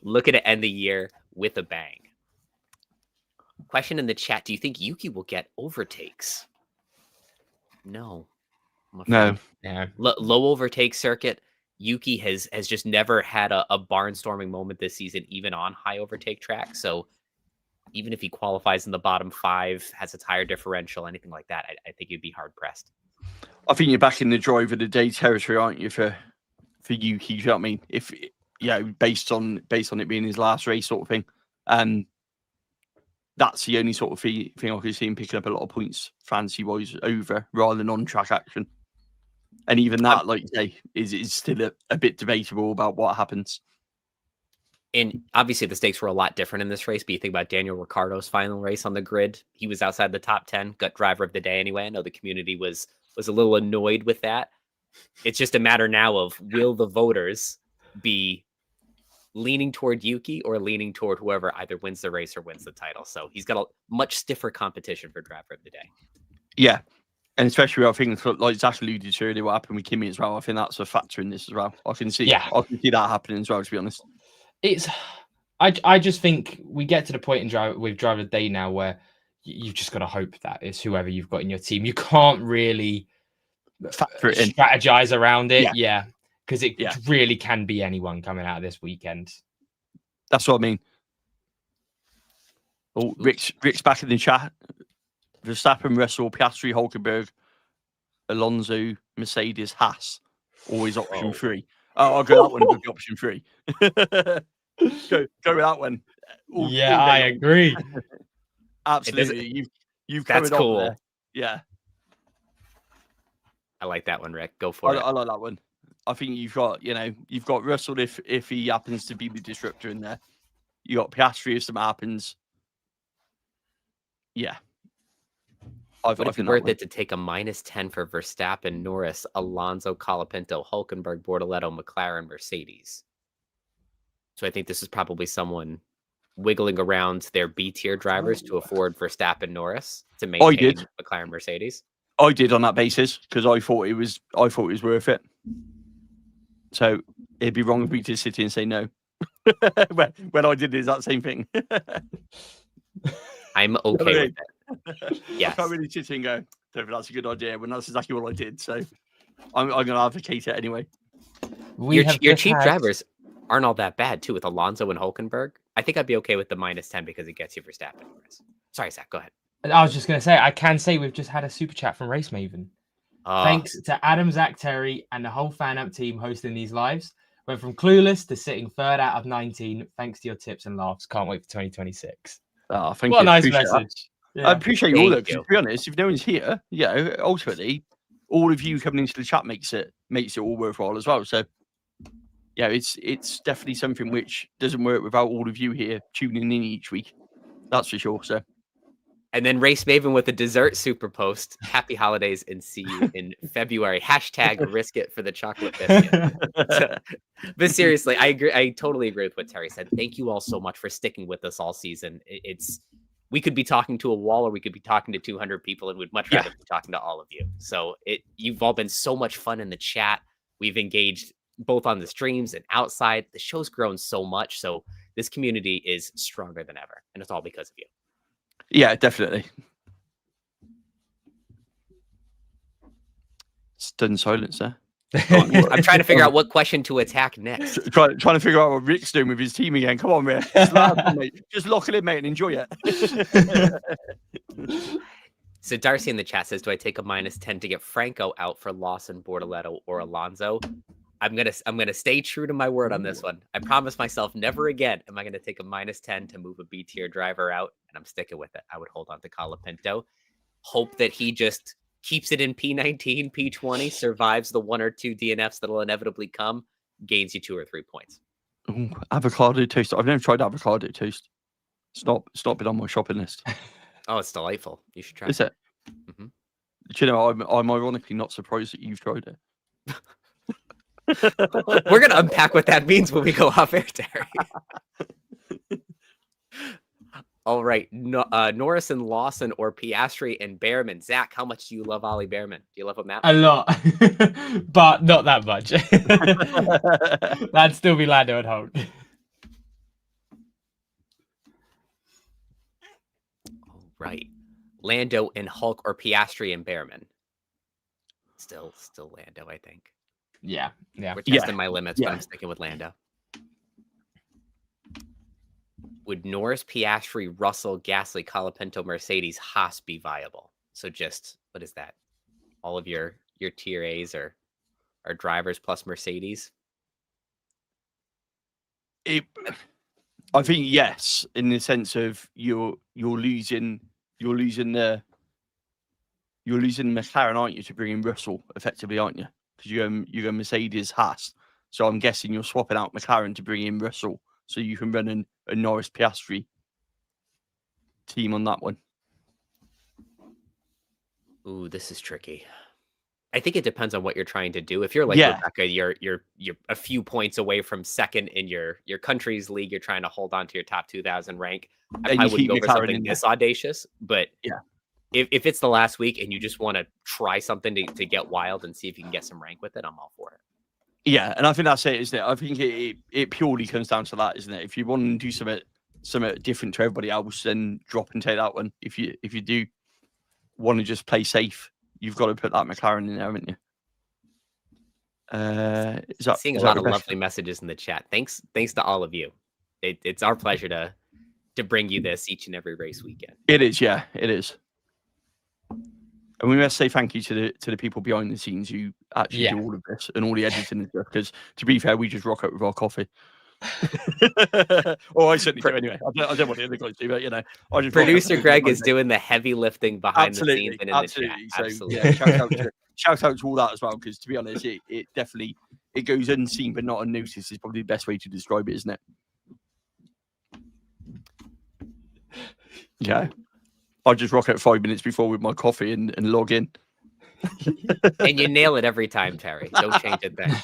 looking to end the year with a bang. Question in the chat: do you think Yuki will get overtakes? No. No. Yeah. Low overtake circuit. Yuki has just never had a barnstorming moment this season, even on high overtake track. So even if he qualifies in the bottom 5, has a tire differential, anything like that, I think you'd be hard pressed. I think you're back in the driver of the day territory, aren't you, for Yuki? You know what I mean? If based on it being his last race, sort of thing. That's the only sort of thing I could see him picking up a lot of points fancy wise over, rather than on track action. And even that, like you say, is still a bit debatable about what happens. And obviously the stakes were a lot different in this race, but you think about Daniel Ricciardo's final race on the grid. He was outside the top 10, got driver of the day anyway. I know the community was was a little annoyed with that. It's just a matter now of will the voters be leaning toward Yuki or leaning toward whoever either wins the race or wins the title. So he's got a much stiffer competition for driver of the day. Yeah. And especially, I think, like Zach alluded to earlier, what happened with Kimi as well. I think that's a factor in this as well. I can see that happening as well, to be honest. I just think we get to the point with driver of the day now where you've just got to hope that it's whoever you've got in your team. You can't really strategize around it. Yeah. Because it really can be anyone coming out of this weekend. That's what I mean. Oh, Rick's back in the chat. Verstappen, Russell, Piastri, Hulkenberg, Alonso, Mercedes, Haas. Always option 3. Oh, I'll go that one with option 3. go with that one. I agree. Absolutely. You've that's covered cool. There. Yeah. I like that one, Rick. Go for it. I like that one. I think you've got Russell if he happens to be the disruptor in there. You got Piastri if something happens. Yeah. Would it be worth it to take a -10 for Verstappen, Norris, Alonso, Colapinto, Hulkenberg, Bortoletto, McLaren, Mercedes? So I think this is probably someone wiggling around their B tier drivers to afford Verstappen, Norris to maintain McLaren, Mercedes. I did on that basis because I thought it was worth it. So it'd be wrong of me to sit here and say no when I did the exact same thing. I'm okay with it. Yes. I can't really sit here and go, don't think that's a good idea when that's exactly what I did. So I'm going to advocate it anyway. Your cheap drivers aren't all that bad too with Alonso and Hulkenberg. I think I'd be okay with the -10 because it gets you Verstappen. Sorry, Zach, go ahead. I was just going to say, I can say we've just had a super chat from Race Maven. Thanks to Adam, Zach, Terry, and the whole fan up team hosting these lives. Went from clueless to sitting 3rd out of 19. Thanks to your tips and laughs. Can't wait for 2026. Oh, thank you. What a nice appreciate message. Yeah. I appreciate all that. To be honest, if no one's here, ultimately, all of you coming into the chat makes it all worthwhile as well. So, yeah, it's definitely something which doesn't work without all of you here tuning in each week. That's for sure. So. And then Race Maven with a dessert super post. Happy holidays and see you in February. # risk it for the chocolate biscuit. But seriously, I agree. I totally agree with what Terry said. Thank you all so much for sticking with us all season. We could be talking to a wall or we could be talking to 200 people and we'd much rather be talking to all of you. So you've all been so much fun in the chat. We've engaged both on the streams and outside. The show's grown so much. So this community is stronger than ever. And it's all because of you. Yeah, definitely. Stunned silence there. I'm trying to figure out what question to attack next. Trying to figure out what Rick's doing with his team again. Come on, man. Just laugh, mate. Just lock it in, mate, and enjoy it. So Darcy in the chat says, do I take a -10 to get Franco out for Lawson, Bortoletto, or Alonso? I'm gonna stay true to my word on this one. I promise myself never again am I gonna take a -10 to move a B tier driver out, and I'm sticking with it. I would hold on to Colapinto. Hope that he just keeps it in P19, P20, survives the 1 or 2 DNFs that'll inevitably come, gains you 2 or 3 points. Ooh, avocado toast. I've never tried avocado toast. Stop it on my shopping list. Oh, it's delightful. You should try it. Is it? Mm-hmm. Do you know, I'm ironically not surprised that you've tried it. We're going to unpack what that means when we go off air, Terry. All right. Norris and Lawson or Piastri and Behrman. Zach, how much do you love Ollie Behrman? Do you love him that much? A lot, but not that much. That'd still be Lando and Hulk. All right. Lando and Hulk or Piastri and Behrman? Still Lando, I think. Yeah. We're testing my limits, but I'm sticking with Lando. Would Norris, Piastri, Russell, Gasly, Colapinto, Mercedes, Haas be viable? So just, what is that? All of your tier A's are drivers plus Mercedes? I think yes, in the sense of you're losing McLaren, aren't you, to bring in Russell effectively, aren't you? Because you go Mercedes, Haas. So I'm guessing you're swapping out McLaren to bring in Russell, so you can run a Norris Piastri team on that one. Ooh, this is tricky. I think it depends on what you're trying to do. If you're like Rebecca, you're a few points away from second in your country's league. You're trying to hold on to your top 2,000 rank. I probably wouldn't go for something this audacious, but if it's the last week and you just want to try something to get wild and see if you can get some rank with it, I'm all for it. Yeah, and I think that's it, isn't it? I think it purely comes down to that, isn't it? If you want to do something different to everybody else, then drop and take that one. If you do want to just play safe, you've got to put that McLaren in there, haven't you? Seeing a lot of lovely messages in the chat. Thanks to all of you. It's our pleasure to bring you this each and every race weekend. It is, yeah, it is. And we must say thank you to the people behind the scenes who actually do all of this and all the editing and stuff. Because to be fair, we just rock up with our coffee. Or I certainly do anyway. I don't want the other guys to, but you know, I just producer Greg is doing the heavy lifting behind the scenes and in the chat. So, Absolutely. Yeah, shout out to all that as well. Because to be honest, it definitely goes unseen but not unnoticed. Is probably the best way to describe it, isn't it? Yeah. I just rock out 5 minutes before with my coffee and log in. And you nail it every time, Terry. Don't change it then.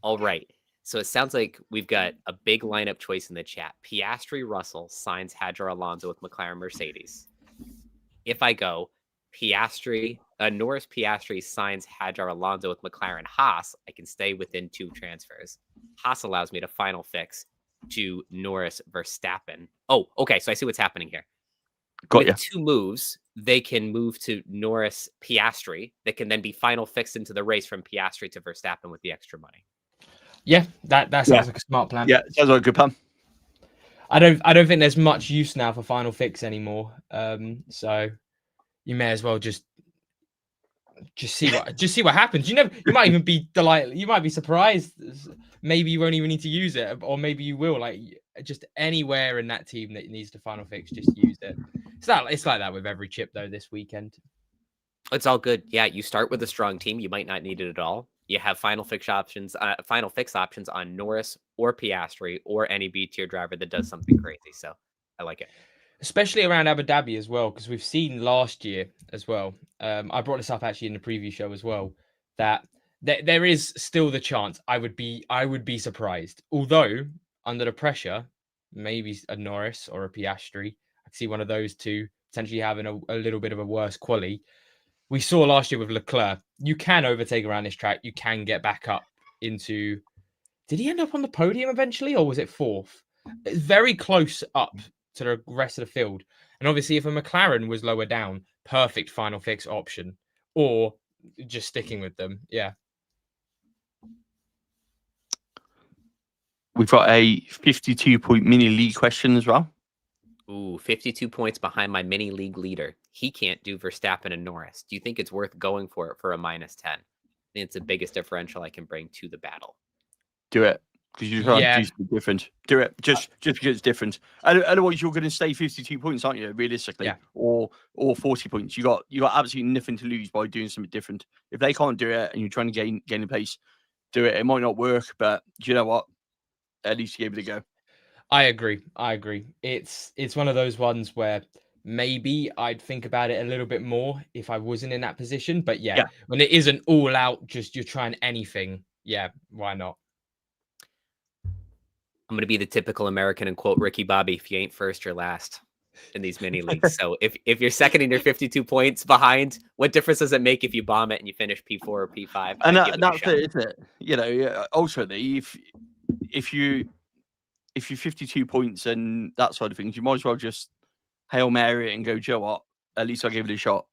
All right. So it sounds like we've got a big lineup choice in the chat. Piastri, Russell, Sainz, Hadjar, Alonso with McLaren, Mercedes. If I go Piastri, Norris, Piastri, Sainz, Hadjar, Alonso with McLaren, Haas, I can stay within 2 transfers. Haas allows me to final fix to Norris, Verstappen. Oh, okay. So I see what's happening here. With 2 moves, they can move to Norris, Piastri. They can then be final fixed into the race from Piastri to Verstappen with the extra money. Yeah, that sounds like a smart plan. Yeah, sounds like a good plan. I don't think there's much use now for final fix anymore. So you may as well just see what happens. You might even be delighted. You might be surprised. Maybe you won't even need to use it, or maybe you will. Like just anywhere in that team that needs to final fix, just use it. It's like that with every chip though this weekend. It's all good. Yeah, you start with a strong team. You might not need it at all. You have final fix options on Norris or Piastri or any B tier driver that does something crazy. So I like it. Especially around Abu Dhabi as well, because we've seen last year as well. I brought this up actually in the preview show as well, that there is still the chance I would be surprised. Although under the pressure, maybe a Norris or a Piastri, I could see one of those two potentially having a little bit of a worse quali. We saw last year with Leclerc, you can overtake around this track. You can get back up into. Did he end up on the podium eventually, or was it 4th? Very close up to the rest of the field. And obviously, if a McLaren was lower down, perfect final fix option, or just sticking with them. Yeah. We've got a 52-point mini league question as well. Ooh, 52 points behind my mini league leader. He can't do Verstappen and Norris. Do you think it's worth going for it for a -10? I think it's the biggest differential I can bring to the battle. Do it. Because you're trying to do something different. Do it. Just because it's different. Otherwise, you're going to stay 52 points, aren't you, realistically? Yeah. Or 40 points. You got absolutely nothing to lose by doing something different. If they can't do it and you're trying to gain a pace, do it. It might not work, but do you know what? At least you gave it a go. I agree. It's one of those ones where maybe I'd think about it a little bit more if I wasn't in that position. But yeah, when it isn't all out, just you're trying anything. Yeah, why not? I'm going to be the typical American and quote Ricky Bobby, if you ain't first, you're last in these mini leagues. So if you're second and you're 52 points behind, what difference does it make if you bomb it and you finish P4 or P5? And that's it, isn't it? You know, ultimately, if you're 52 points and that side of things, you might as well just Hail Mary it and go, Joe, what? At least I gave it a shot.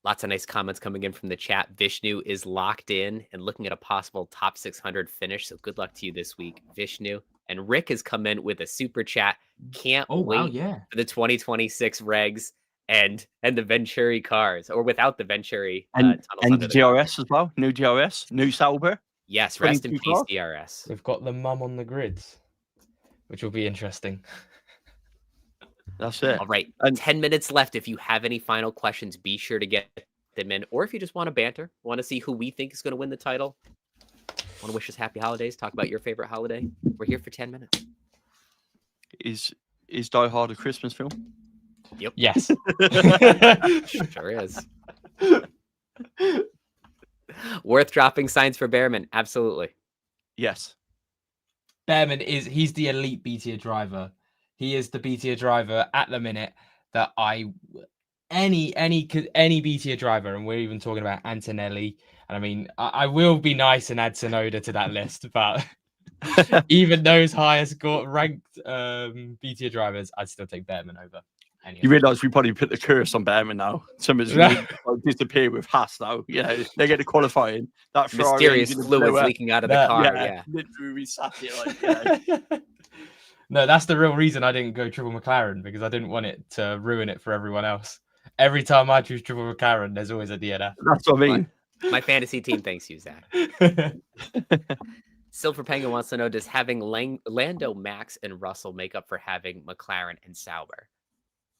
Lots of nice comments coming in from the chat. Vishnu is locked in and looking at a possible top 600 finish. So good luck to you this week, Vishnu. And Rick has come in with a super chat. Can't wait for the 2026 regs and the Venturi cars, or without the Venturi tunnels. And the DRS as well. New DRS, new Sauber. Yes, rest in peace, DRS. We've got the mum on the grids, which will be interesting. That's it. All right. And 10 minutes left. If you have any final questions, be sure to get them in. Or if you just want to banter, want to see who we think is going to win the title, want to wish us happy holidays, talk about your favorite holiday, we're here for 10 minutes. Is Die Hard a Christmas film? Yep. Yes. Sure is. Worth dropping signs for Behrman. Absolutely. Yes. Behrman he's the elite B tier driver. He is the B tier driver at the minute that any B tier driver, and we're even talking about Antonelli. And I mean, I will be nice and add Tsunoda to that list, but even those highest ranked B tier drivers, I'd still take Behrman over. You realise we probably put the curse on Behrman now. Someone's going to disappear with Haas now. They're going to qualifying. That mysterious fluids leaking out of the car. Yeah. Literally, we sat here like, No, that's the real reason I didn't go triple McLaren, because I didn't want it to ruin it for everyone else. Every time I choose triple McLaren, there's always a DNF. That's what I mean. My fantasy team thanks you, Zach. Silver Penguin wants to know, does having Lando, Max, and Russell make up for having McLaren and Sauber?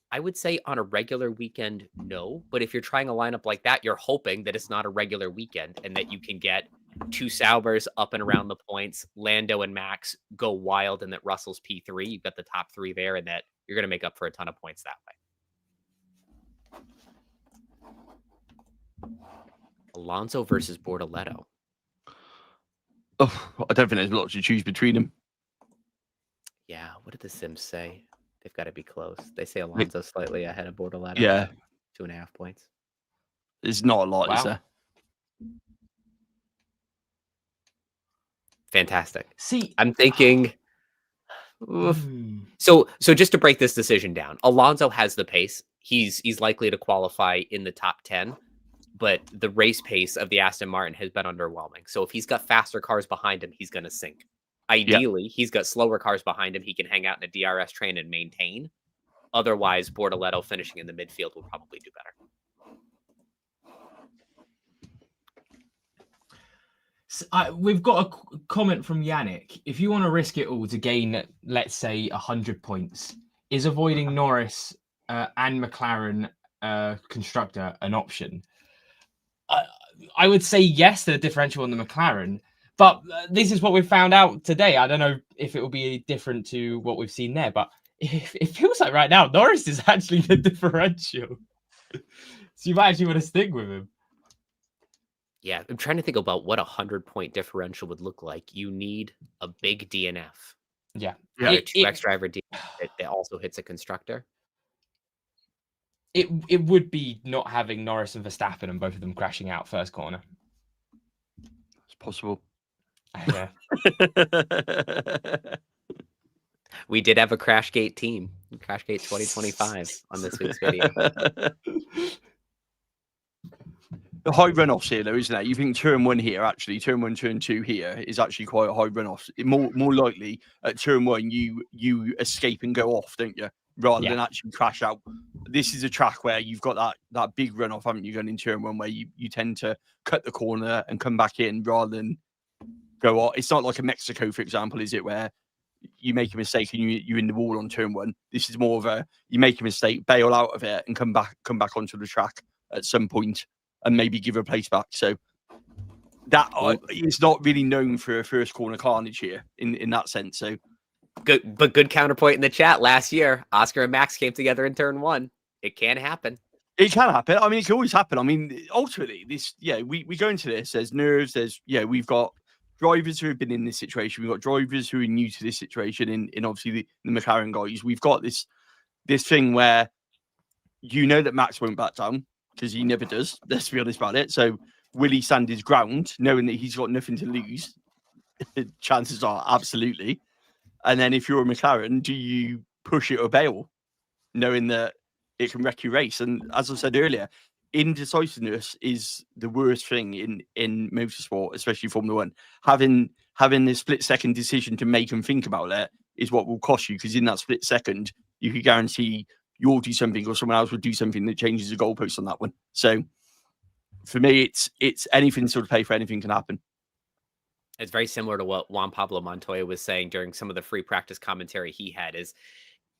I would say on a regular weekend, no. But if you're trying a lineup like that, you're hoping that it's not a regular weekend and that you can get 2 Saubers up and around the points, Lando and Max go wild, and that Russell's P3. You've got the top 3 there, and that you're going to make up for a ton of points that way. Alonso versus Bortoletto. Oh, I don't think there's a lot to choose between them. Yeah, what did the Sims say? They've got to be close. They say Alonso slightly ahead of Bortoletto. Yeah. 2.5 points. There's not a lot, is there? Fantastic. See, I'm thinking... So just to break this decision down, Alonso has the pace. He's likely to qualify in the top 10, but the race pace of the Aston Martin has been underwhelming. So if he's got faster cars behind him, he's going to sink. Ideally, he's got slower cars behind him. He can hang out in a DRS train and maintain. Otherwise, Bortoletto finishing in the midfield will probably do better. So, we've got a comment from Yannick. If you want to risk it all to gain, let's say, 100 points, is avoiding Norris and McLaren Constructor an option? I would say yes to the differential on the McLaren. But this is what we found out today. I don't know if it will be different to what we've seen there, but it feels like right now Norris is actually the differential. So you might actually want to stick with him. Yeah, I'm trying to think about what a 100-point differential would look like. You need a big DNF. Yeah. A 2x driver DNF that also hits a constructor. It would be not having Norris and Verstappen and both of them crashing out first corner. It's possible. Yeah. We did have a Crashgate team, Crashgate 2025 on this week's video. The high runoffs here, though, isn't it? You think turn 1 here, actually, turn 1, turn 2 here is actually quite a high runoff. More likely at turn 1, you escape and go off, don't you? Rather than actually crash out. This is a track where you've got that big runoff, haven't you, going in turn 1, where you tend to cut the corner and come back in rather than go off. It's not like a Mexico, for example, is it, where you make a mistake and you're in the wall on turn 1. This is more of you make a mistake, bail out of it, and come back onto the track at some point and maybe give a place back. So that is not really known for a first corner carnage here in that sense. So good counterpoint in the chat. Last year, Oscar and Max came together in turn 1. It can happen. It can happen. I mean, it can always happen. I mean, ultimately, we go into this. There's nerves. We've got drivers who have been in this situation. We've got drivers who are new to this situation in obviously the McLaren guys. We've got this thing where that Max won't back down because he never does. Let's be honest about it. So will he stand his ground knowing that he's got nothing to lose? Chances are absolutely. And then if you're a McLaren, do you push it or bail knowing that it can wreck your race? And as I said earlier, indecisiveness is the worst thing in motorsport, especially Formula 1. Having the split-second decision to make and think about it is what will cost you, because in that split second, you could guarantee you'll do something or someone else will do something that changes the goalpost on that one. So for me, it's anything sort of pay for anything can happen. It's very similar to what Juan Pablo Montoya was saying during some of the free practice commentary he had, is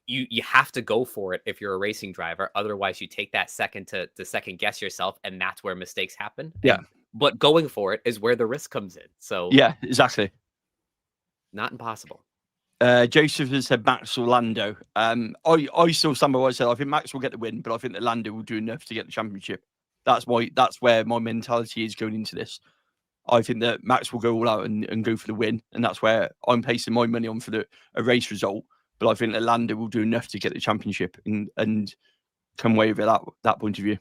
you have to go for it if you're a racing driver. Otherwise, you take that second to second guess yourself, and that's where mistakes happen. Yeah. But going for it is where the risk comes in. So yeah, exactly. Not impossible. Joseph has said Max or Lando. I still stand by what I said. I think Max will get the win, but I think that Lando will do enough to get the championship. That's where my mentality is going into this. I think that Max will go all out and go for the win, and that's where I'm placing my money on for a race result. But I think that Lando will do enough to get the championship and come away with that point of view.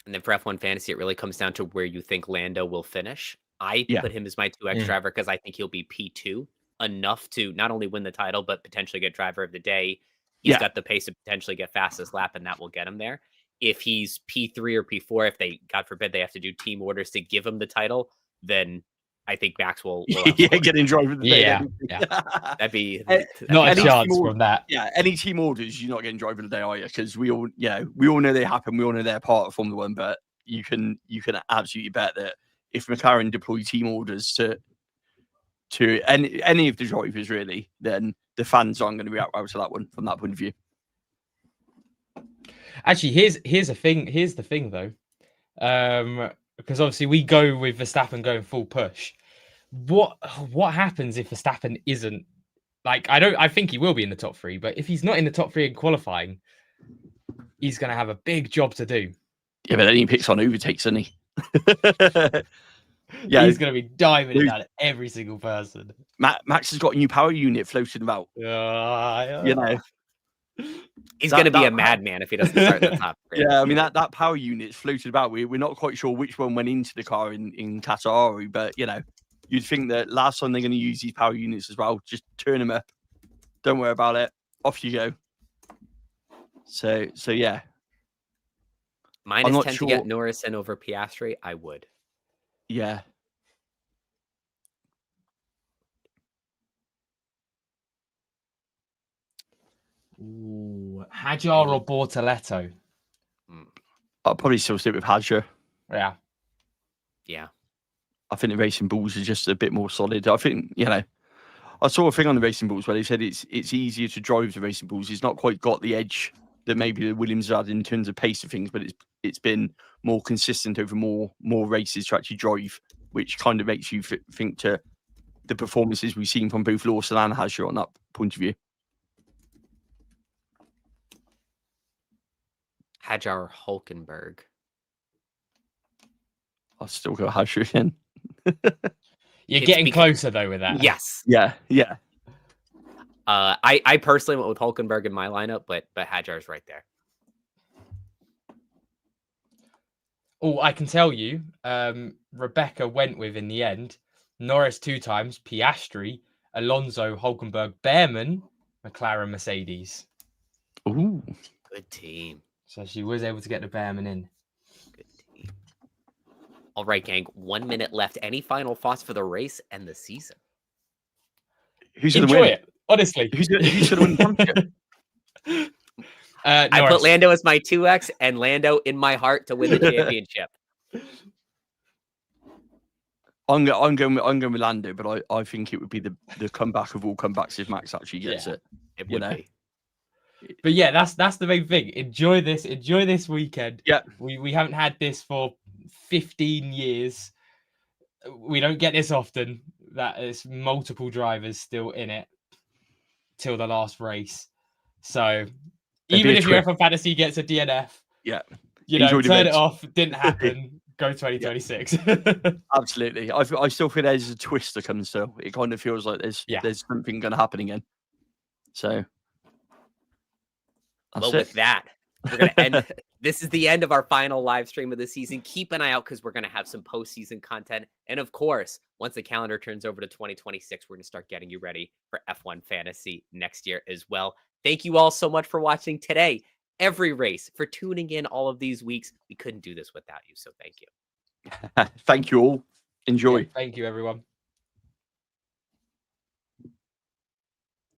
And then for F1 Fantasy, it really comes down to where you think Lando will finish. I put him as my 2X driver because I think he'll be P2 enough to not only win the title, but potentially get driver of the day. He's got the pace to potentially get fastest lap, and that will get him there. If he's P3 or P4, if they, God forbid, they have to do team orders to give him the title, then I think Max will getting driver of the day. That'd be not a chance from that. Yeah, any team orders, you're not getting driver of the day, are you? Because we all know they happen. We all know they're part of Formula One, but you can absolutely bet that if McLaren deploy team orders to any of the drivers, really, then the fans aren't going to be out to that one from that point of view. Actually, here's the thing though, because obviously we go with Verstappen going full push. What happens if Verstappen isn't I think he will be in the top 3, but if he's not in the top 3 in qualifying, he's going to have a big job to do. Yeah, but then he picks on overtakes, doesn't he? Yeah, he's going to be diving it down at every single person. Max has got a new power unit floating about. He's going to be a madman if he doesn't start in the top 3. Yeah, I mean that power unit's floated about. We're not quite sure which one went into the car in Qatar, but you'd think that last time they're going to use these power units as well. Just turn them up. Don't worry about it. Off you go. So yeah. -10 to get Norris in over Piastri, I would. Yeah. Ooh, Hadjar or Bortoletto? I'll probably still stick with Hadjar. Yeah. I think the Racing Bulls are just a bit more solid. I think, I saw a thing on the Racing Bulls where they said it's easier to drive the Racing Bulls. It's not quite got the edge that maybe the Williams had in terms of pace of things, but it's been more consistent over more races to actually drive, which kind of makes you think to the performances we've seen from both Lawson and Hadjar on that point of view. Hadjar or Hulkenberg? I'll still go Hadjar again. You're getting closer though with that. Yes. Yeah. I personally went with Hulkenberg in my lineup, but Hadjar's right there. Oh, I can tell you, Rebecca went with in the end Norris 2 times, Piastri, Alonso, Hulkenberg, Behrman, McLaren, Mercedes. Ooh, good team. So she was able to get the Behrman in. Good team. All right, gang. 1 minute left. Any final thoughts for the race and the season? Who's going to Enjoy win? it, honestly. Who's going to win the championship? I put Lando as my 2X and Lando in my heart to win the championship. I'm going with Lando, but I think it would be the comeback of all comebacks if Max actually gets it. It would be. But yeah, that's the main thing. Enjoy this weekend. Yeah. We haven't had this for 15 years. We don't get this often. That is multiple drivers still in it till the last race. So even if your F1 Fantasy gets a DNF, turn it off. Didn't happen. Go 2026. Absolutely. I still feel there's a twist to come still. It kind of feels like there's something going to happen again. So with that, we're going to end. This is the end of our final live stream of the season. Keep an eye out because we're going to have some postseason content. And of course, once the calendar turns over to 2026, we're going to start getting you ready for F1 Fantasy next year as well. Thank you all so much for watching today. Every race, for tuning in all of these weeks. We couldn't do this without you, so thank you. Thank you all. Enjoy. Thank you, everyone.